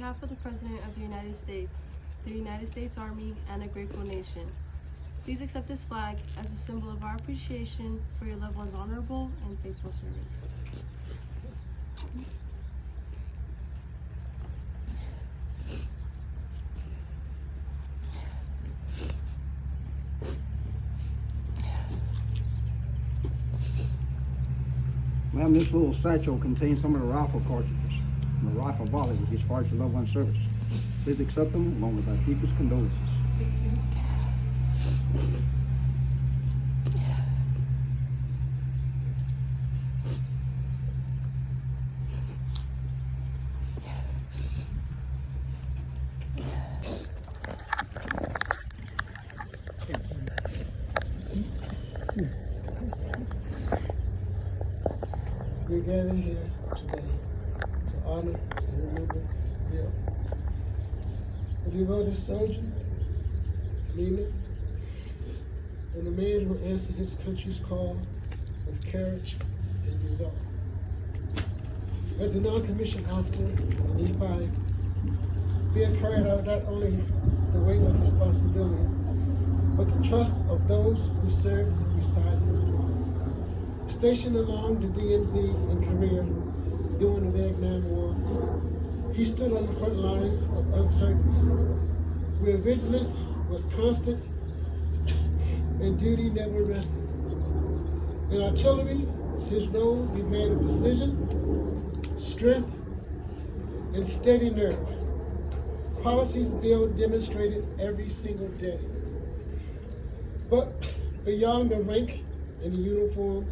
behalf of the President of the United States, the United States Army, and a grateful nation, please accept this flag as a symbol of our appreciation for your loved one's honorable and faithful service. Ma'am, this little satchel contains some of the rifle cartridges and the rifle volley with which fired your loved one's service. Please accept them along with our deepest condolences. We're gathered here today to honor and remember Bill, a devoted soldier, leader, and a man who answered his country's call with courage and resolve. As a non-commissioned officer in E5, Bill carried out not only the weight of responsibility, but the trust of those who served beside him. Stationed along the DMZ in Korea during the Vietnam War, he stood on the front lines of uncertainty, where vigilance was constant and duty never rested. In artillery, his role demanded precision, strength, and steady nerve, qualities Bill demonstrated every single day. But beyond the rank and the uniform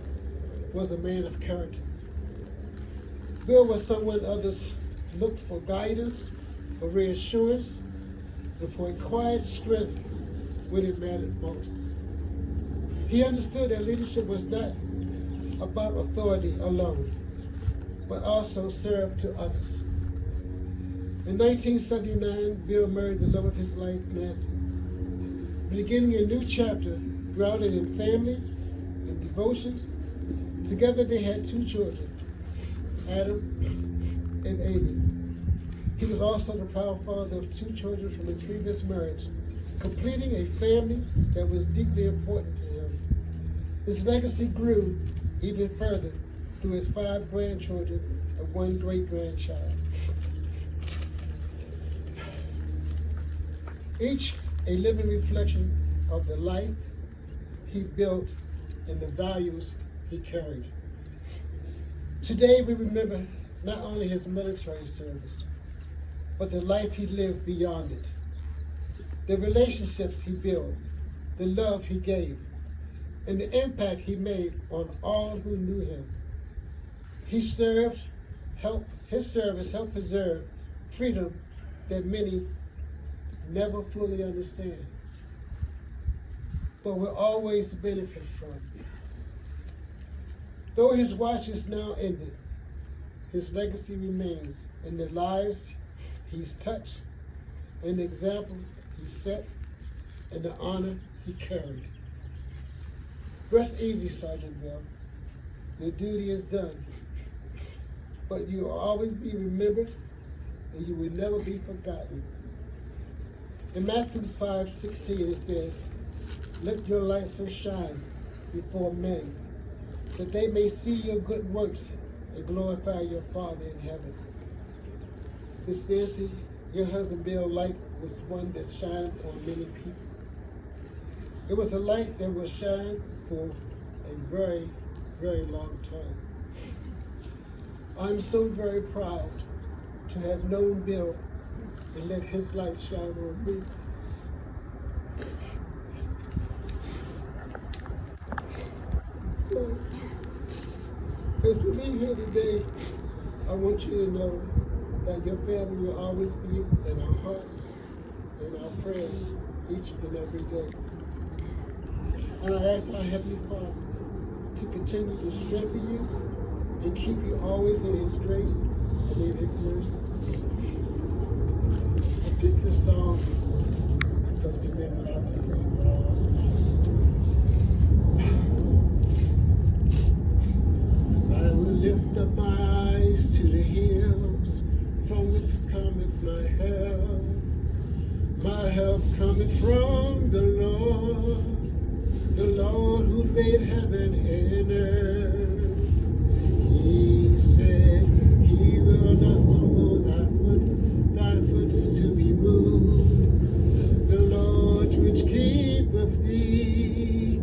was a man of character. Bill was someone others looked for guidance, for reassurance, and for a quiet strength when it mattered most. He understood that leadership was not about authority alone, but also served to others. In 1979, Bill married the love of his life, Nancy, beginning a new chapter grounded in family and devotions. Together they had 2 children, Adam and Amy. He was also the proud father of 2 children from a previous marriage, completing a family that was deeply important to him. His legacy grew even further through his 5 grandchildren and 1 great-grandchild. Each a living reflection of the life he built and the values he carried. Today we remember not only his military service, but the life he lived beyond it, the relationships he built, the love he gave, and the impact he made on all who knew him. His service helped preserve freedom that many never fully understand, but will always benefit from. Though his watch is now ended, his legacy remains in the lives he's touched, and the example he set, and the honor he carried. Rest easy, Sergeant Bill. Your duty is done, but you will always be remembered, and you will never be forgotten. In Matthew 5:16, it says, "Let your light so shine before men, that they may see your good works and glorify your Father in heaven." Miss Nancy, your husband Bill's light was one that shined on many people. It was a light that will shine for a very, very long time. I'm so very proud to have known Bill and let his light shine on me. So, as we leave here today, I want you to know that your family will always be in our hearts and our prayers each and every day. And I ask our Heavenly Father to continue to strengthen you and keep you always in His grace and in His mercy. I picked this song because it meant a lot to me, but I also I will lift up my eyes to the hills, from which cometh my made heaven and earth. He said he will not humble thy foot to be moved. The Lord which keepeth thee,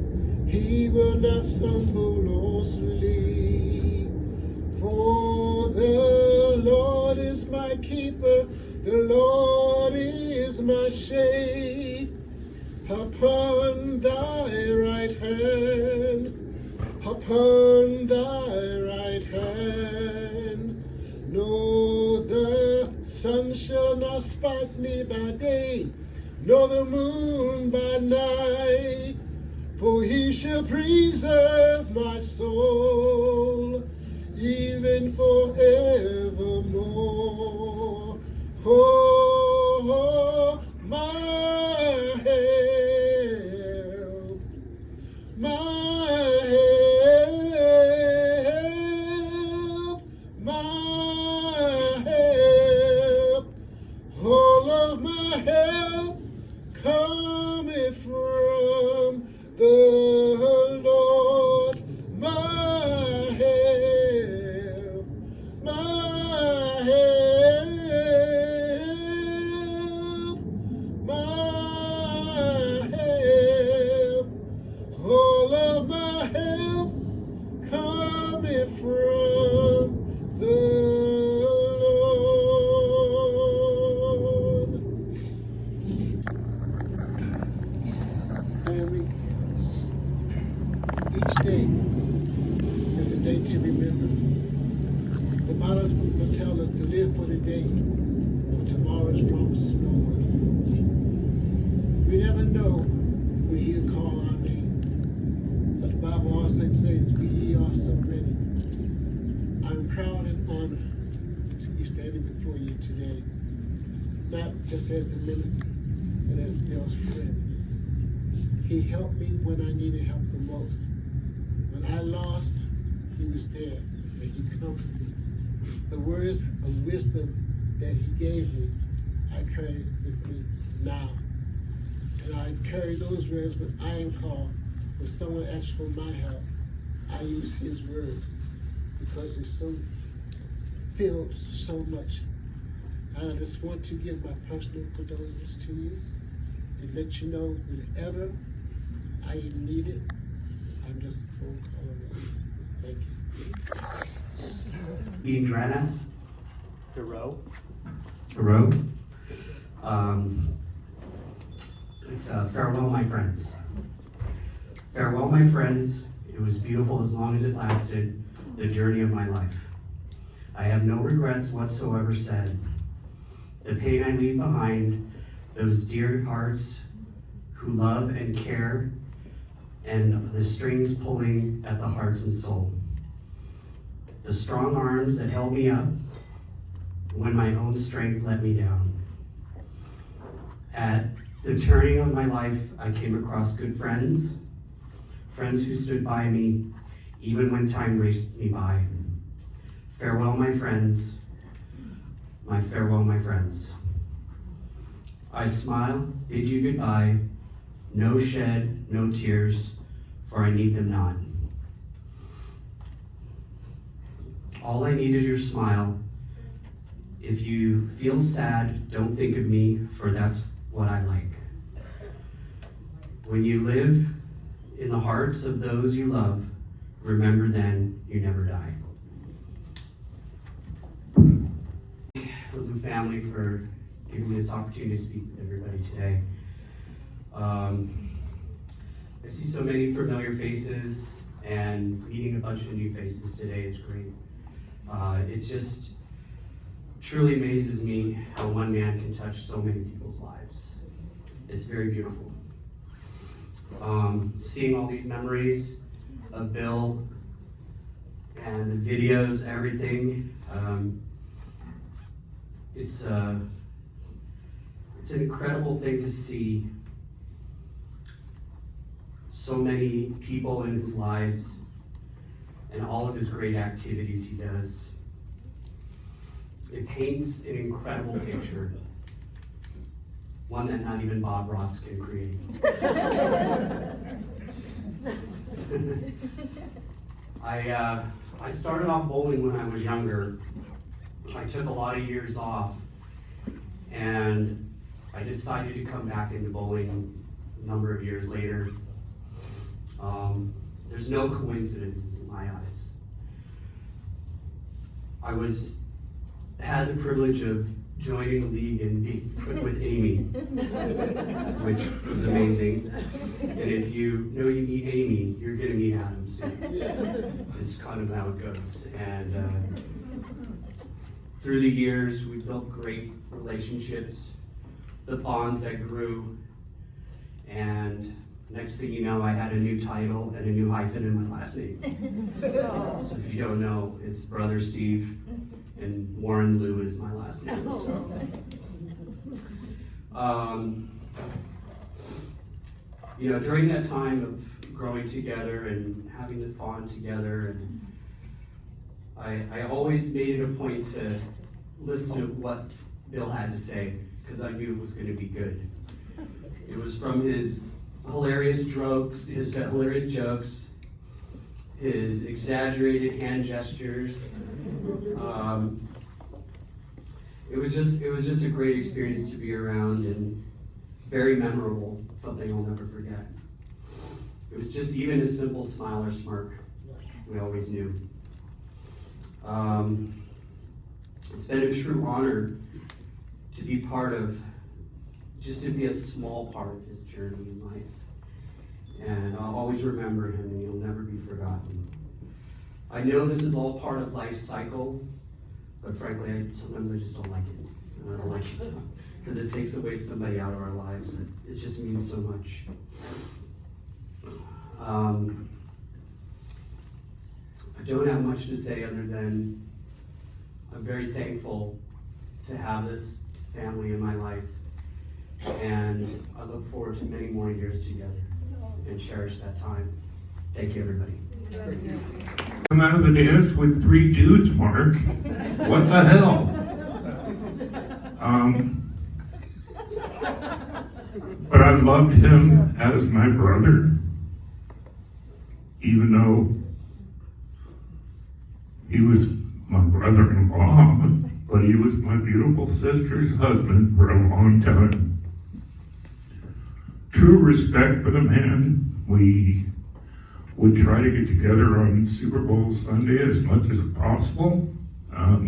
he will not stumble or sleep. For the Lord is my keeper, the Lord is my shade. Upon thy right hand, upon thy right hand. No, the sun shall not spot me by day, nor the moon by night. For he shall preserve my soul, even forevermore. Oh, my help, my help, my help. All of my help cometh from the Lord. My help, my help, my help. All of my help cometh from the Lord. Family, each day is a day to remember. The Bible will tell us to live for the day, for tomorrow's promised to no one. We never know when he will call our name. But the Bible also says, be ye also ready. I'm proud and honored to be standing before you today, not just as a minister, but as Bill's friend. He helped me when I needed help the most. When I lost, he was there, and he comforted me. The words of wisdom that he gave me, I carry with me now. And I carry those words when I am called. When someone asks for my help, I use his words because it's so filled so much. And I just want to give my personal condolences to you and let you know whenever I am needed, I'm just a phone call away. Thank you. Indrana Thoreau. It's farewell, my friends. Farewell, my friends. It was beautiful as long as it lasted, the journey of my life. I have no regrets whatsoever said. The pain I leave behind, those dear hearts who love and care, and the strings pulling at the hearts and soul. The strong arms that held me up when my own strength let me down. At the turning of my life, I came across good friends, friends who stood by me even when time raced me by. Farewell, my friends. My farewell, my friends. I smile, bid you goodbye. No shed, no tears, for I need them not. All I need is your smile. If you feel sad, don't think of me, for that's what I like. When you live in the hearts of those you love, remember then you never die. The Lou family for giving me this opportunity to speak with everybody today. I see so many familiar faces, and meeting a bunch of new faces today is great. It just truly amazes me how one man can touch so many people's lives. It's very beautiful. Seeing all these memories of Bill and the videos, everything, it's an incredible thing to see so many people in his lives and all of his great activities he does. It paints an incredible picture, one that not even Bob Ross can create. I started off bowling when I was younger. I took a lot of years off, and I decided to come back into bowling a number of years later. There's no coincidences in my eyes. I had the privilege of joining the league and being put with Amy, which was amazing. And if you meet Amy, you're gonna meet Adam soon. It's kind of how it goes. And through the years, we built great relationships, the bonds that grew, and next thing you know, I had a new title and a new hyphen in my last name. So if you don't know, it's Brother Steve, and Warren Lou is my last name. So. During that time of growing together and having this bond together, and I always made it a point to listen to what Bill had to say, because I knew it was going to be good. It was from his hilarious jokes, his exaggerated hand gestures. It was just a great experience to be around, and very memorable, something I'll never forget. It was just even a simple smile or smirk. We always knew. It's been a true honor to be part of, just to be a small part of his journey in life. And I'll always remember him, and he'll never be forgotten. I know this is all part of life's cycle, but frankly, sometimes I just don't like it. And I don't like it because it takes away somebody out of our lives. It just means so much. I don't have much to say other than I'm very thankful to have this family in my life, and I look forward to many more years together and cherish that time. Thank you, everybody. Come out of the dance with 3 dudes, Mark. What the hell? But I loved him as my brother, even though he was my brother-in-law, but he was my beautiful sister's husband for a long time. True respect for the man. We would try to get together on Super Bowl Sunday as much as possible. A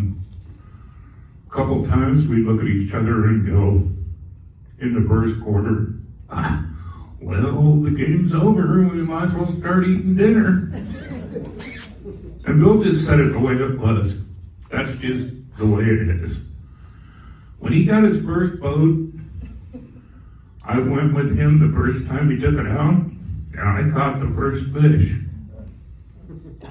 couple times we'd look at each other and go, in the first quarter, well, the game's over, we might as well start eating dinner. And Bill just said it the way it was. That's just the way it is. When he got his first boat, I went with him the first time he took it out, and I caught the first fish.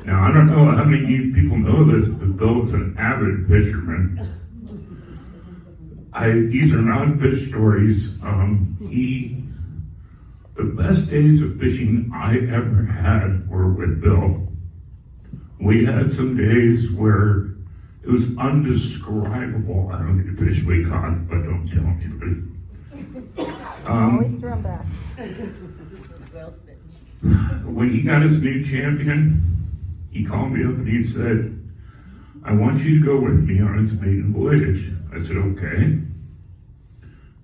Now, I don't know how many of you people know this, but Bill was an avid fisherman. These are not fish stories. The best days of fishing I ever had were with Bill. We had some days where it was undescribable how many fish we caught, but don't tell anybody. Always throw them back. When he got his new champion, he called me up and he said, I want you to go with me on his maiden voyage. I said, okay.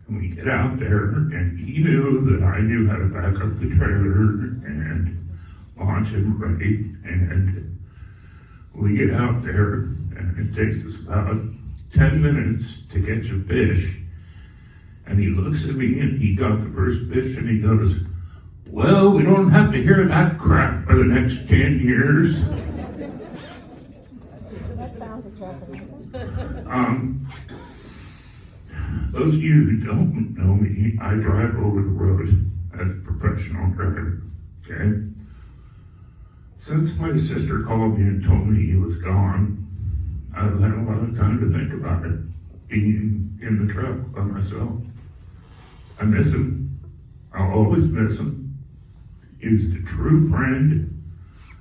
And we get out there, and he knew that I knew how to back up the trailer and launch him right. And we get out there, and it takes us about 10 minutes to catch a fish. And he looks at me, and he got the first fish, and he goes, well, we don't have to hear that crap for the next 10 years. That sounds attractive. Those of you who don't know me, I drive over the road as a professional driver, okay? Since my sister called me and told me he was gone, I've had a lot of time to think about it, being in the truck by myself. I miss him. I'll always miss him. He was a true friend,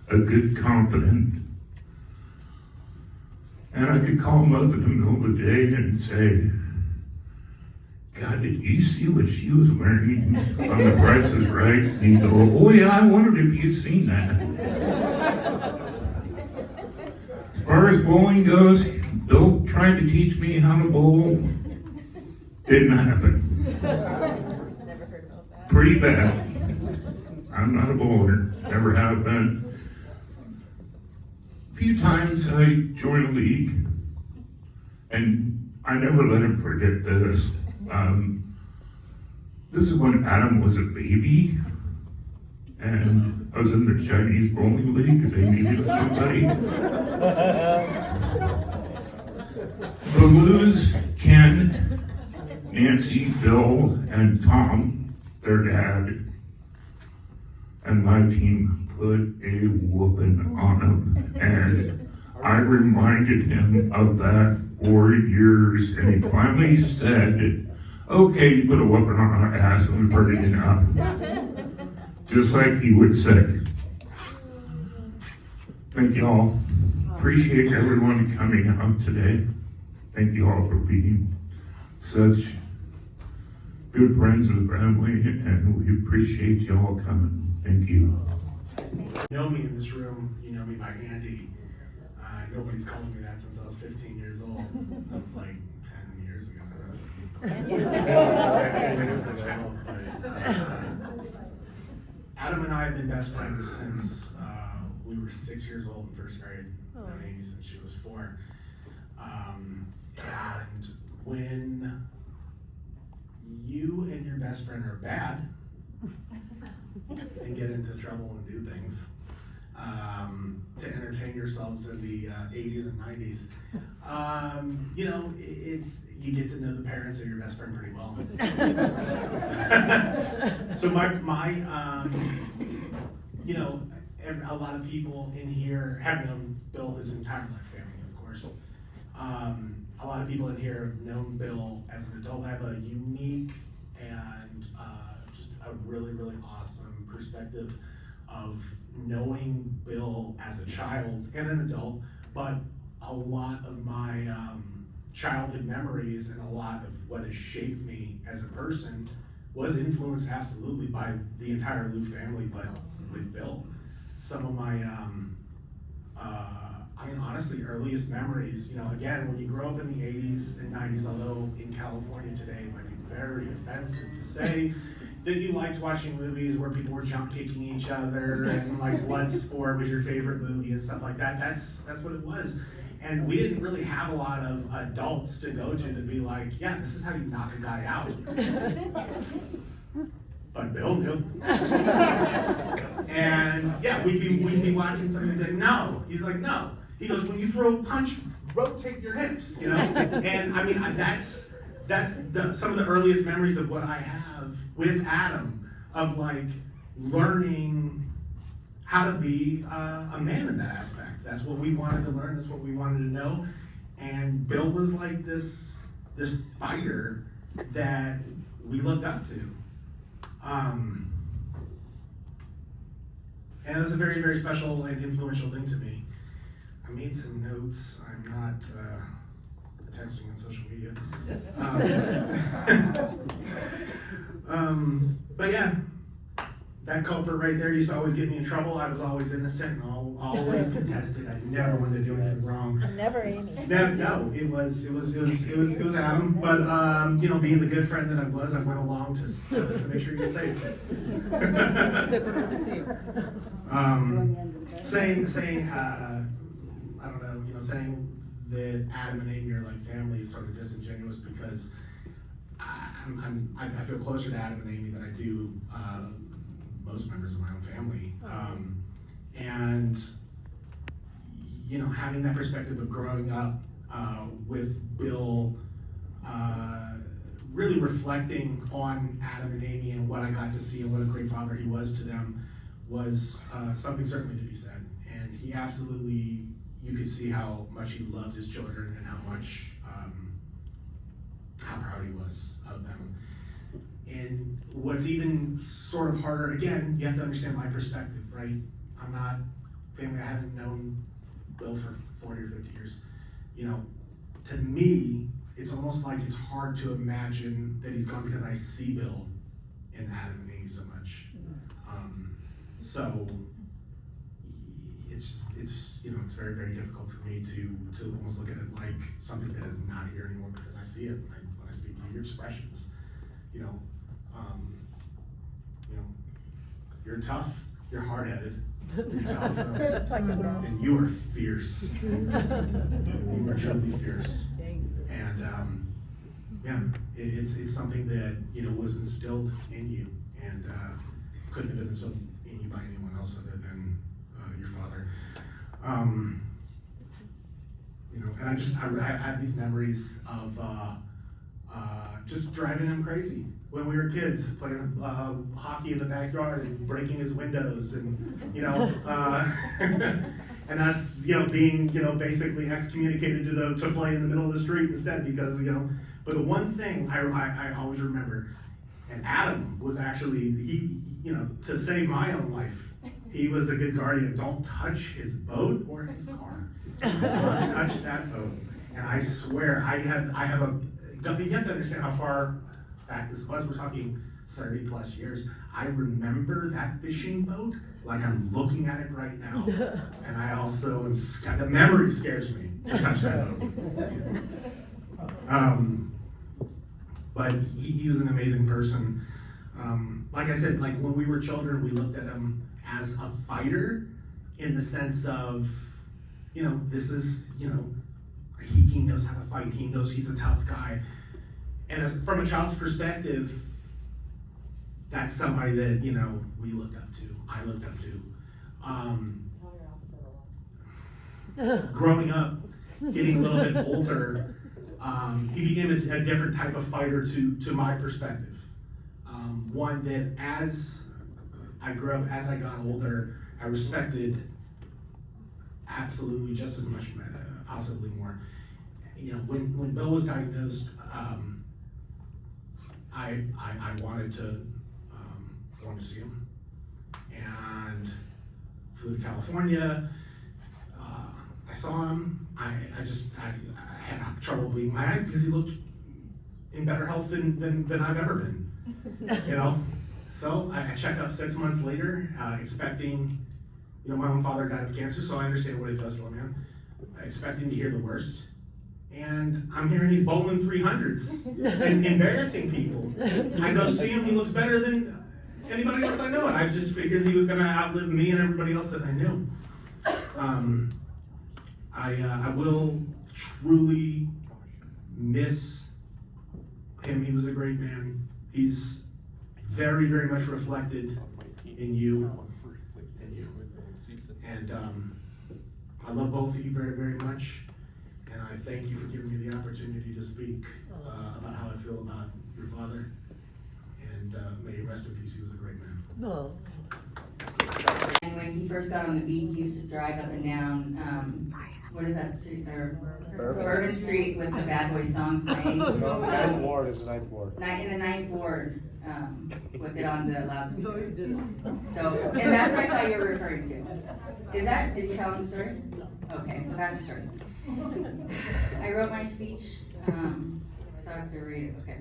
a good confidant. And I could call him up in the middle of the day and say, God, did you see what she was wearing on The Price is Right? And you go, oh yeah, I wondered if you'd seen that. As far as bowling goes, Bill tried to teach me how to bowl. Didn't happen. Pretty bad. I'm not a bowler, never have been. A few times I joined a league, and I never let him forget this. This is when Adam was a baby, and I was in the Chinese bowling league because they needed somebody. The Lou's, Ken, Nancy, Bill, and Tom, their dad, and my team put a whooping on him, and I reminded him of that for years, and he finally said, okay, you put a whooping on our ass and we put it enough. Just like he would say. Thank you all. Appreciate everyone coming out today. Thank you all for being such good friends of the family, and we appreciate you all coming. Thank you. You know me in this room, you know me by Andy. Nobody's called me that since I was 15 years old. That was like 10 years ago. Adam and I have been best friends since we were 6 years old in first grade. And Amy since she was 4. And when you and your best friend are bad and get into trouble and do things to entertain yourselves in the 80s and 90s, you know, you get to know the parents of your best friend pretty well. So you know, a lot of people in here have known Bill his entire life, family, of course. A lot of people in here have known Bill as an adult. I have a unique and just a really, really awesome perspective of knowing Bill as a child and an adult, but a lot of my childhood memories and a lot of what has shaped me as a person was influenced absolutely by the entire Lou family, but with Bill. Some of my, honestly, earliest memories, you know, again, when you grow up in the 80s and 90s, although in California today it might be very offensive to say that you liked watching movies where people were jump kicking each other and like Bloodsport was your favorite movie and stuff like that. That's what it was. And we didn't really have a lot of adults to go to be like, yeah, this is how you knock a guy out. But Bill knew. And yeah, we'd be watching something like, no. He's like, no. He goes, when you throw a punch, rotate your hips, you know? And I mean, that's some of the earliest memories of what I have with Adam, of like learning how to be a man in that aspect. That's what we wanted to learn, that's what we wanted to know. And Bill was like this fighter that we looked up to. And it was a very, very special and influential thing to me. I made some notes. I'm not texting on social media. But yeah, that culprit right there used to always get me in trouble. I was always innocent and always contested. I never wanted to do anything wrong. Never Amy. No, it was Adam. But you know, being the good friend that I was, I went along to make sure he was safe. Saying I don't know, you know, saying that Adam and Amy are like family is sort of disingenuous because I feel closer to Adam and Amy than I do most members of my own family. And you know, having that perspective of growing up with Bill, really reflecting on Adam and Amy and what I got to see and what a great father he was to them was something certainly to be said. And he absolutely, you could see how much he loved his children and how much, how proud he was of them. And what's even sort of harder, again, you have to understand my perspective, right? I'm not family, I haven't known Bill for 40 or 50 years. You know, to me, it's almost like it's hard to imagine that he's gone because I see Bill and Adam and Amy so much. So it's it's very, very difficult for me to almost look at it like something that is not here anymore, because I see it when I speak to your expressions. You're tough, you're hard-headed, you're tough, Just like his dad. and you are fierce. You are truly fierce. And it's something that was instilled in you, and couldn't have been instilled in you by anyone else other than your father. And I have these memories of just driving him crazy when we were kids, playing hockey in the backyard and breaking his windows, and and us being basically excommunicated to play in the middle of the street instead, because But the one thing I always remember, and Adam was actually to save my own life, he was a good guardian. Don't touch his boat or his car. Don't touch that boat. And I swear, you have to understand how far back this was. We're talking 30 plus years. I remember that fishing boat like I'm looking at it right now. And I also am scared. The memory scares me to touch that boat. But he was an amazing person. Like I said, like when we were children, we looked at him as a fighter, in the sense of, this is, he knows how to fight. He knows he's a tough guy. And from a child's perspective, that's somebody that, we looked up to. I looked up to. Growing up, getting a little bit older, he became a different type of fighter to my perspective. One that as I grew up, as I got older, I respected absolutely just as much, possibly more. When Bill was diagnosed, I wanted to see him, and flew to California. I saw him. I had trouble believing my eyes, because he looked in better health than I've ever been. So I checked up 6 months later, expecting, my own father died of cancer, so I understand what it does to a man. Expecting to hear the worst. And I'm hearing he's bowling 300s and embarrassing people. I go see him, he looks better than anybody else I know, and I just figured he was gonna outlive me and everybody else that I knew. I will truly miss him. He was a great man. He's very, very much reflected in you. And I love both of you very, very much. And I thank you for giving me the opportunity to speak about how I feel about your father. And may he rest in peace. He was a great man. No. And when he first got on the beat, he used to drive up and down, what is that street, Bourbon Street, with the Bad Boy song playing. Ninth Ward is the Ninth Ward. In the Ninth Ward, with it on the loudspeaker. No, you didn't. So, and that's what I thought you were referring to. Did you tell him the story? Okay, well that's the story. I wrote my speech, so I have to read it, okay.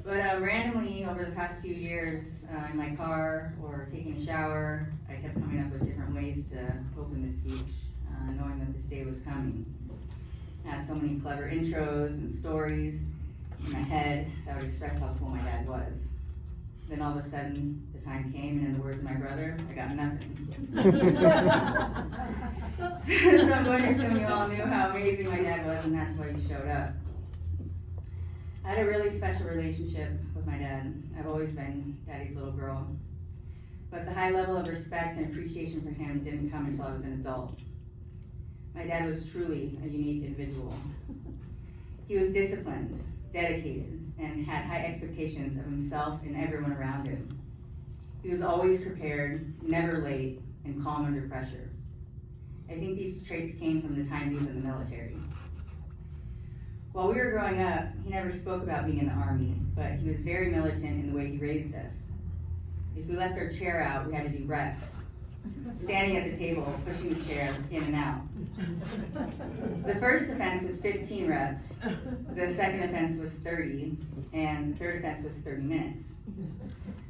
But randomly, over the past few years, in my car or taking a shower, I kept coming up with different ways to open the speech, knowing that this day was coming. I had so many clever intros and stories in my head that would express how cool my dad was. Then all of a sudden, the time came, and in the words of my brother, I got nothing. So I'm going to assume you all knew how amazing my dad was, and that's why you showed up. I had a really special relationship with my dad. I've always been daddy's little girl. But the high level of respect and appreciation for him didn't come until I was an adult. My dad was truly a unique individual. He was disciplined, dedicated, and had high expectations of himself and everyone around him. He was always prepared, never late, and calm under pressure. I think these traits came from the time he was in the military. While we were growing up, he never spoke about being in the Army, but he was very militant in the way he raised us. If we left our chair out, we had to do reps. standing at the table, pushing the chair in and out. The first offense was 15 reps, the second offense was 30, and the third offense was 30 minutes.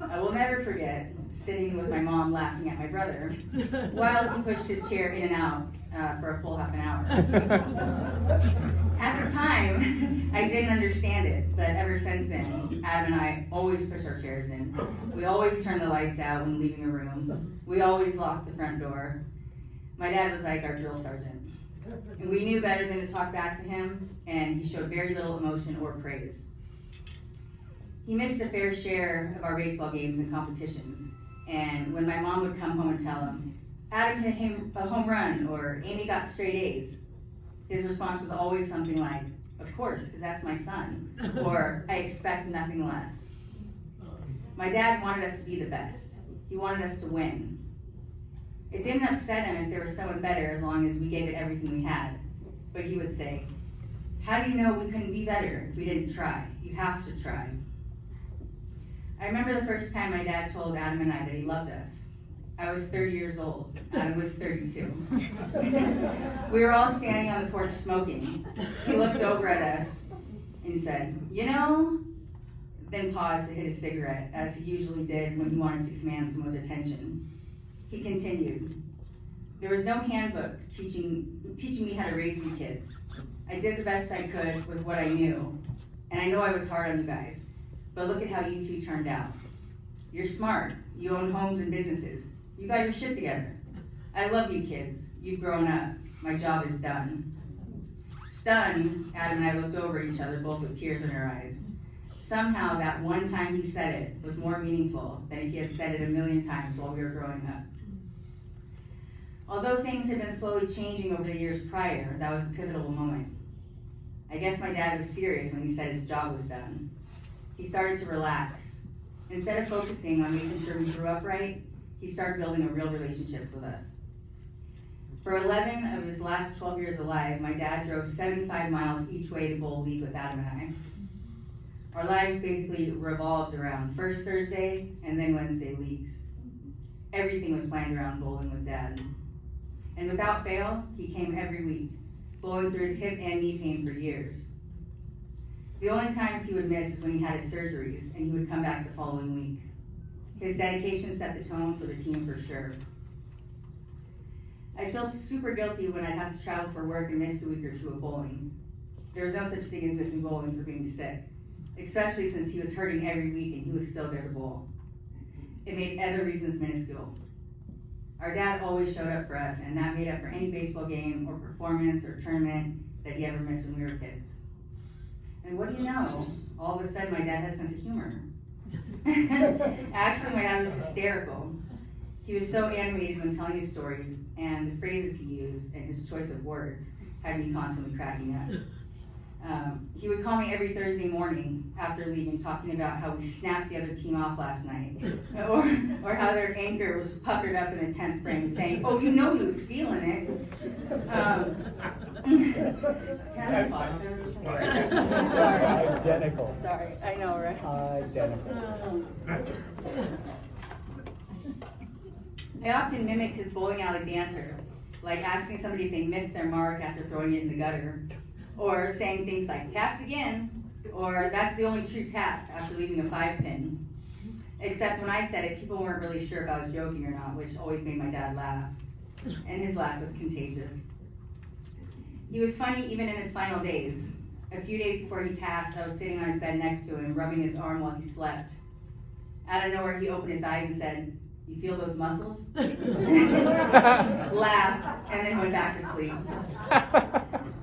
I will never forget sitting with my mom laughing at my brother while he pushed his chair in and out for a full half an hour. At the time, I didn't understand it, but ever since then, Adam and I always push our chairs in. We always turn the lights out when leaving a room. We always lock the front door. My dad was like our drill sergeant. And we knew better than to talk back to him, and he showed very little emotion or praise. He missed a fair share of our baseball games and competitions, and when my mom would come home and tell him, Adam hit a home run, or Amy got straight A's, his response was always something like, of course, because that's my son, or I expect nothing less. My dad wanted us to be the best. He wanted us to win. It didn't upset him if there was someone better as long as we gave it everything we had. But he would say, how do you know we couldn't be better if we didn't try? You have to try. I remember the first time my dad told Adam and I that he loved us. I was 30 years old. Adam was 32. We were all standing on the porch smoking. He looked over at us and said, you know, then paused to hit a cigarette, as he usually did when he wanted to command someone's attention. He continued, there was no handbook teaching me how to raise you kids. I did the best I could with what I knew, and I know I was hard on you guys, but look at how you two turned out. You're smart, you own homes and businesses, you got your shit together. I love you kids, you've grown up, my job is done. Stunned, Adam and I looked over at each other, both with tears in our eyes. Somehow that one time he said it was more meaningful than if he had said it a million times while we were growing up. Although things had been slowly changing over the years prior, that was a pivotal moment. I guess my dad was serious when he said his job was done. He started to relax. Instead of focusing on making sure we grew up right, he started building a real relationships with us. For 11 of his last 12 years alive, my dad drove 75 miles each way to bowl league with Adam and I. Our lives basically revolved around first Thursday and then Wednesday leagues. Everything was planned around bowling with Dad. And without fail, he came every week, bowling through his hip and knee pain for years. The only times he would miss is when he had his surgeries, and he would come back the following week. His dedication set the tone for the team for sure. I'd feel super guilty when I'd have to travel for work and miss the week or two of bowling. There was no such thing as missing bowling for being sick, especially since he was hurting every week and he was still there to bowl. It made other reasons minuscule. Our dad always showed up for us, and that made up for any baseball game or performance or tournament that he ever missed when we were kids. And what do you know? All of a sudden, my dad had a sense of humor. Actually, my dad was hysterical. He was so animated when telling his stories, and the phrases he used and his choice of words had me constantly cracking up. He would call me every Thursday morning after leaving, talking about how we snapped the other team off last night, or how their anchor was puckered up in the 10th frame, saying, "Oh, you know he was feeling it." Identical. Sorry, I know, right? Identical. I often mimicked his bowling alley banter, like asking somebody if they missed their mark after throwing it in the gutter, or saying things like, tapped again, or that's the only true tap after leaving a 5-pin. Except when I said it, people weren't really sure if I was joking or not, which always made my dad laugh. And his laugh was contagious. He was funny even in his final days. A few days before he passed, I was sitting on his bed next to him, rubbing his arm while he slept. Out of nowhere, he opened his eyes and said, "You feel those muscles?" Laughed, and then went back to sleep.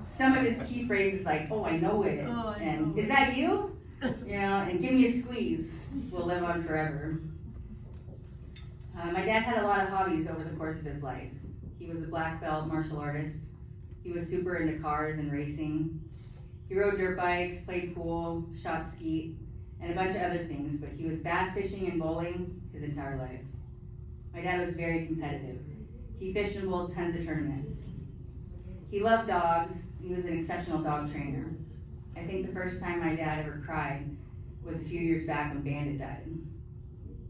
Some of his key phrases like, "Oh, I know it," and "Is that you?" And "Give me a squeeze," will live on forever. My dad had a lot of hobbies over the course of his life. He was a black belt martial artist. He was super into cars and racing. He rode dirt bikes, played pool, shot skeet, and a bunch of other things, but he was bass fishing and bowling his entire life. My dad was very competitive. He fished and bowled tons of tournaments. He loved dogs. He was an exceptional dog trainer. I think the first time my dad ever cried was a few years back when Bandit died.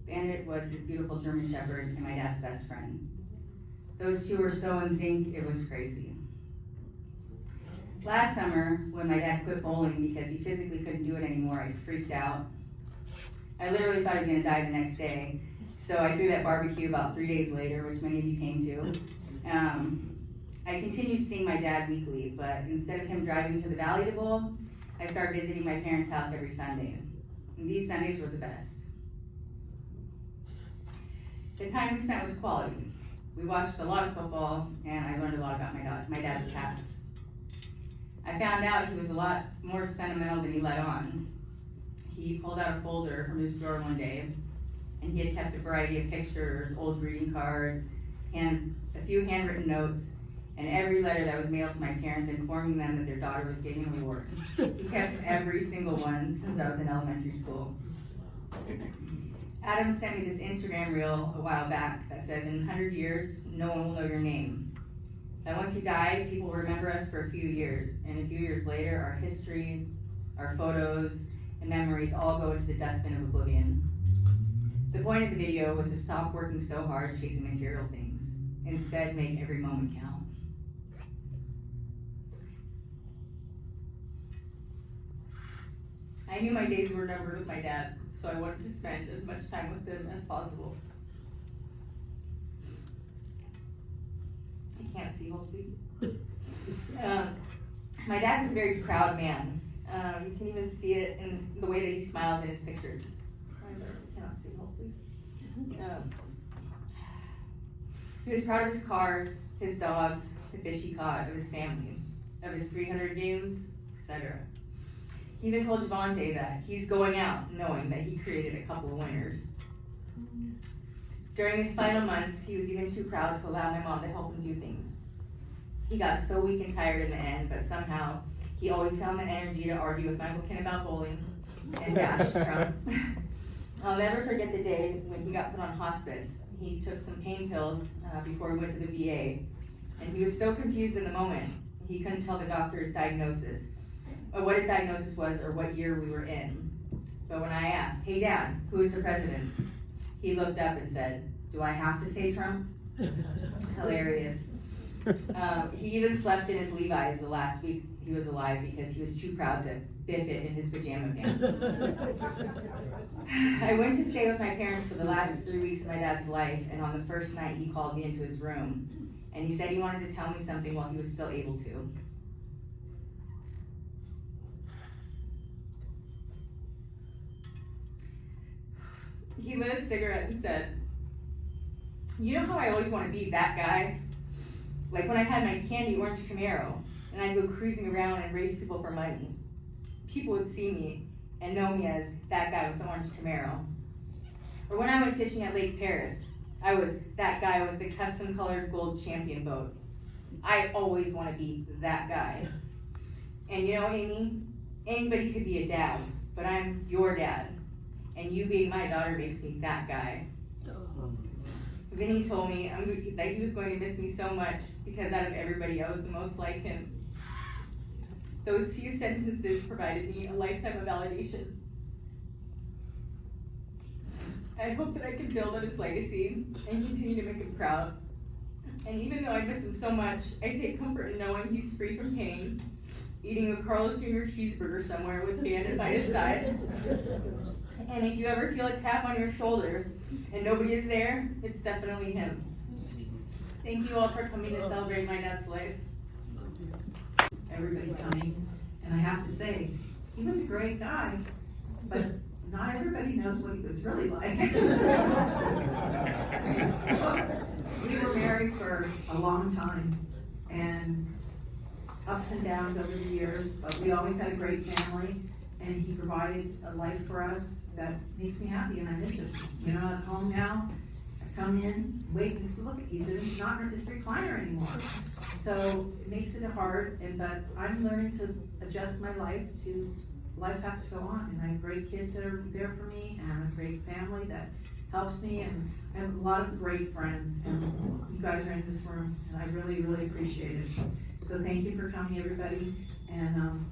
Bandit was his beautiful German Shepherd and my dad's best friend. Those two were so in sync, it was crazy. Last summer, when my dad quit bowling because he physically couldn't do it anymore, I freaked out. I literally thought he was gonna die the next day. So I threw that barbecue about 3 days later, which many of you came to. I continued seeing my dad weekly, but instead of him driving to the valley to bowl, I started visiting my parents' house every Sunday. And these Sundays were the best. The time we spent was quality. We watched a lot of football, and I learned a lot about my dad's past. I found out he was a lot more sentimental than he let on. He pulled out a folder from his drawer one day, and he had kept a variety of pictures, old greeting cards, and a few handwritten notes, and every letter that was mailed to my parents informing them that their daughter was getting an award. He kept every single one since I was in elementary school. Adam sent me this Instagram reel a while back that says, in 100 years, no one will know your name. That once you die, people will remember us for a few years, and a few years later, our history, our photos, and memories all go into the dustbin of oblivion. The point of the video was to stop working so hard chasing material things. Instead, make every moment count. I knew my days were numbered with my dad, so I wanted to spend as much time with him as possible. I can't see, hold please. My dad was a very proud man. You can even see it in the way that he smiles in his pictures. I cannot see, hold please. He was proud of his cars, his dogs, the fish he caught, of his family, of his 300 games, etc. He even told Javante that he's going out knowing that he created a couple of winners. During his final months, he was even too proud to allow my mom to help him do things. He got so weak and tired in the end, but somehow he always found the energy to argue with Michael Ken about bowling and bash Trump. I'll never forget the day when he got put on hospice. He took some pain pills before he went to the VA, and he was so confused in the moment, he couldn't tell the doctor's diagnosis, or what his diagnosis was, or what year we were in. But when I asked, "Hey Dad, who is the president?" he looked up and said, "Do I have to say Trump?" Hilarious. He even slept in his Levi's the last week he was alive because he was too proud to biff it in his pajama pants. I went to stay with my parents for the last 3 weeks of my dad's life, and on the first night he called me into his room, and he said he wanted to tell me something while he was still able to. He lit a cigarette and said, "You know how I always want to be that guy? Like when I had my candy orange Camaro, and I'd go cruising around and race people for money. People would see me and know me as that guy with the orange Camaro. Or when I went fishing at Lake Paris, I was that guy with the custom colored gold champion boat. I always want to be that guy. And you know, Amy, anybody could be a dad, but I'm your dad. And you being my daughter makes me that guy." Then he told me that he was going to miss me so much because out of everybody, I was the most like him. Those few sentences provided me a lifetime of validation. I hope that I can build on his legacy and continue to make him proud. And even though I miss him so much, I take comfort in knowing he's free from pain, eating a Carl's Jr. cheeseburger somewhere with Bandit by his side. And if you ever feel a tap on your shoulder and nobody is there, it's definitely him. Thank you all for coming to celebrate my dad's life. Everybody coming, and I have to say, he was a great guy, but not everybody knows what he was really like. We were married for a long time, and ups and downs over the years, but we always had a great family, and he provided a life for us that makes me happy, and I miss it. You know, at home now, I come in, wait just to look at, he's not in this recliner anymore. So it makes it hard, but I'm learning to adjust my life to, life has to go on, and I have great kids that are there for me, and a great family that helps me, and I have a lot of great friends, and you guys are in this room, and I really, really appreciate it. So thank you for coming, everybody, and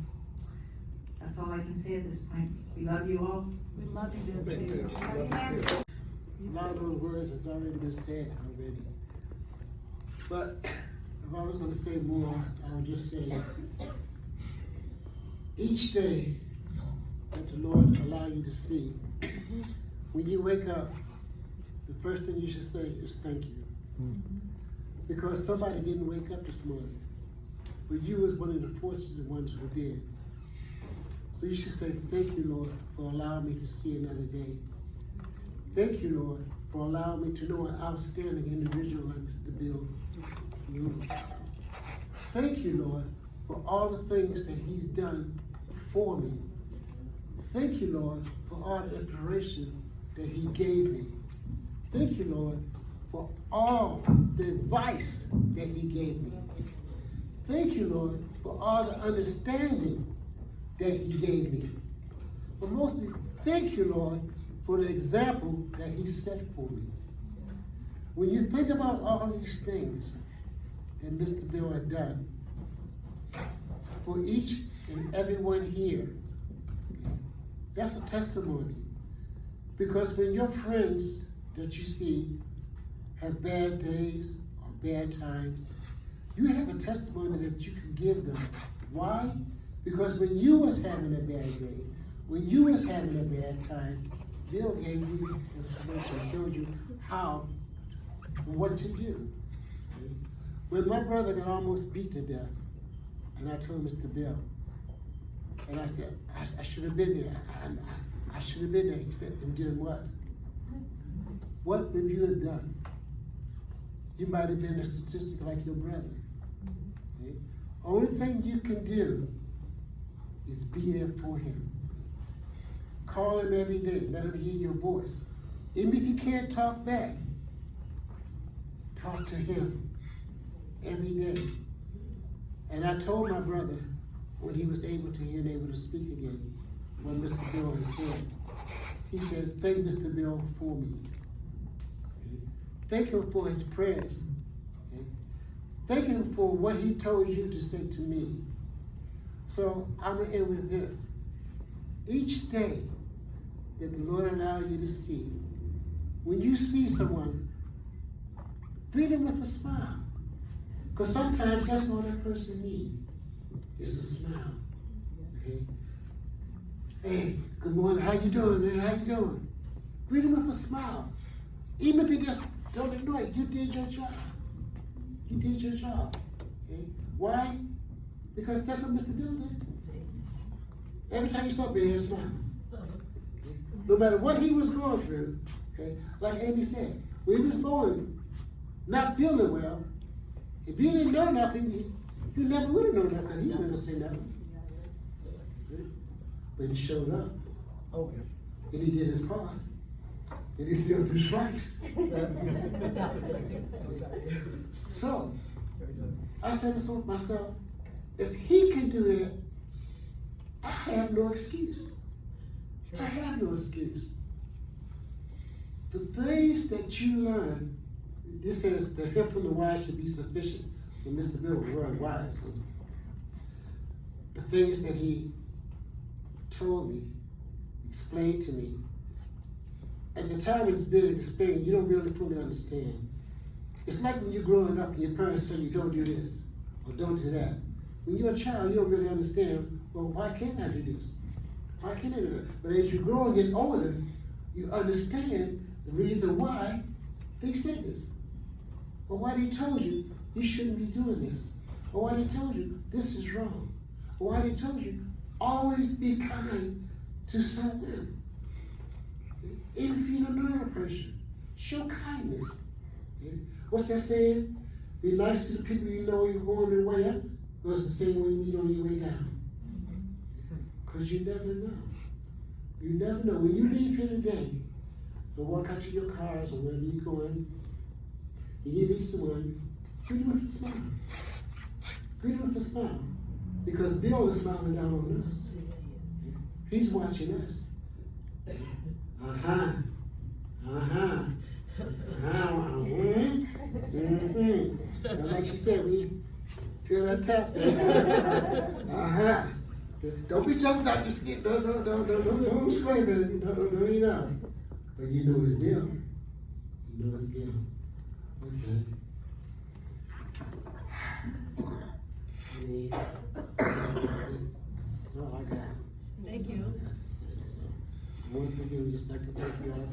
that's all I can say at this point. We love you all. We love you too. A lot of those words has already been said already. But if I was gonna say more, I would just say, each day that the Lord allow you to see, when you wake up, the first thing you should say is thank you. Because somebody didn't wake up this morning, but you was one of the fortunate ones who did. So you should say, thank you, Lord, for allowing me to see another day. Thank you, Lord, for allowing me to know an outstanding individual like Mr. Bill. Thank you, Lord, for all the things that he's done for me. Thank you, Lord, for all the inspiration that he gave me. Thank you, Lord, for all the advice that he gave me. Thank you, Lord, for all the understanding that he gave me. But mostly, thank you, Lord, for the example that he set for me. When you think about all these things that Mr. Bill had done for each and everyone here, that's a testimony. Because when your friends that you see have bad days or bad times, you have a testimony that you can give them. Why? Because when you was having a bad day, when you was having a bad time, Bill gave you information, showed you how and what to do. When my brother got almost beat to death, and I told Mr. Bill, and I said, I should have been there. I should have been there. He said, and did what? What would you have done? You might have been a statistic like your brother. Okay? Only thing you can do is be there for him. Call him every day. Let him hear your voice. Even if you can't talk back, talk to him every day. And I told my brother when he was able to hear and able to speak again, what Mr. Bill had said. He said, thank Mr. Bill for me. Okay? Thank him for his prayers. Okay? Thank him for what he told you to say to me. So I'm gonna end with this. Each day that the Lord allowed you to see, when you see someone, greet them with a smile. Because sometimes that's all that person needs, is a smile. Okay? Hey, good morning, how you doing, man? How you doing? Greet them with a smile. Even if they just don't ignore it, you did your job. You did your job. Okay? Why? Because that's what Mr. Bill did. Every time you saw Bill, he had a smile. Okay? No matter what he was going through, okay? Like Amy said, when he was going, not feeling well, if you didn't know nothing, you never would have known that because he wouldn't have said nothing. Okay? But he showed up. Oh, And he did his part. And he still threw strikes. So, I said to myself, if he can do that, I have no excuse. I have no excuse. The things that you learn, this says the help from the wise should be sufficient. And Mr. Bill was very wise. So the things that he told me, explained to me, at the time it's been explained, you don't really fully understand. It's like when you're growing up and your parents tell you don't do this or don't do that. When you're a child, you don't really understand, well, why can't I do this? Why can't I do that? But as you grow and get older, you understand the reason why they said this. Or why they told you, you shouldn't be doing this. Or why they told you, this is wrong. Or why they told you, always be kind to someone. Even if you don't know a person, show kindness. What's that saying? Be nice to the people you know you're going their way up. Or it's the same way you know your way down. Because you never know. You never know. When you leave here today, or walk out to your cars or wherever you're going, and you meet someone, greet them with a smile. Greet them with a smile. Because Bill is smiling down on us. He's watching us. Uh-huh. Uh-huh. And like she said, we feel that tap. Uh-huh. Don't be jumping out your skin. Don't swing it. No, you know. But you know it's Bill. You know it's Bill. Okay. mean, it's all I got. Thank you. So, once again, we just like to thank you all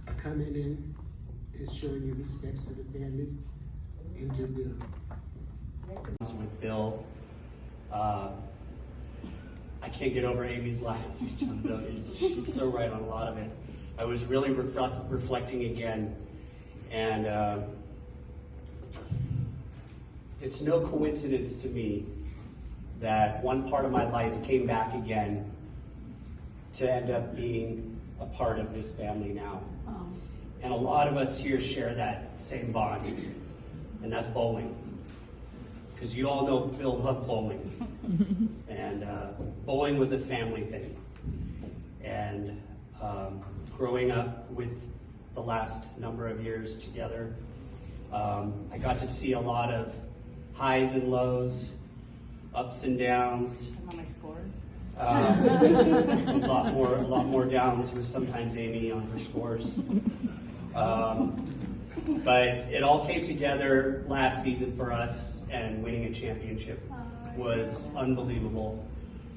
for coming in and showing your respects to the Bandit and to Bill. With Bill, I can't get over Amy's last speech on Bill. She's so right on a lot of it. I was really reflecting again, and it's no coincidence to me that one part of my life came back again to end up being a part of this family now. And a lot of us here share that same bond, and that's bowling. Because you all know Bill loved bowling. And bowling was a family thing. And growing up with the last number of years together, I got to see a lot of highs and lows, ups and downs. On my scores. A lot more downs with sometimes Amy on her scores. But it all came together last season for us, and winning a championship was unbelievable,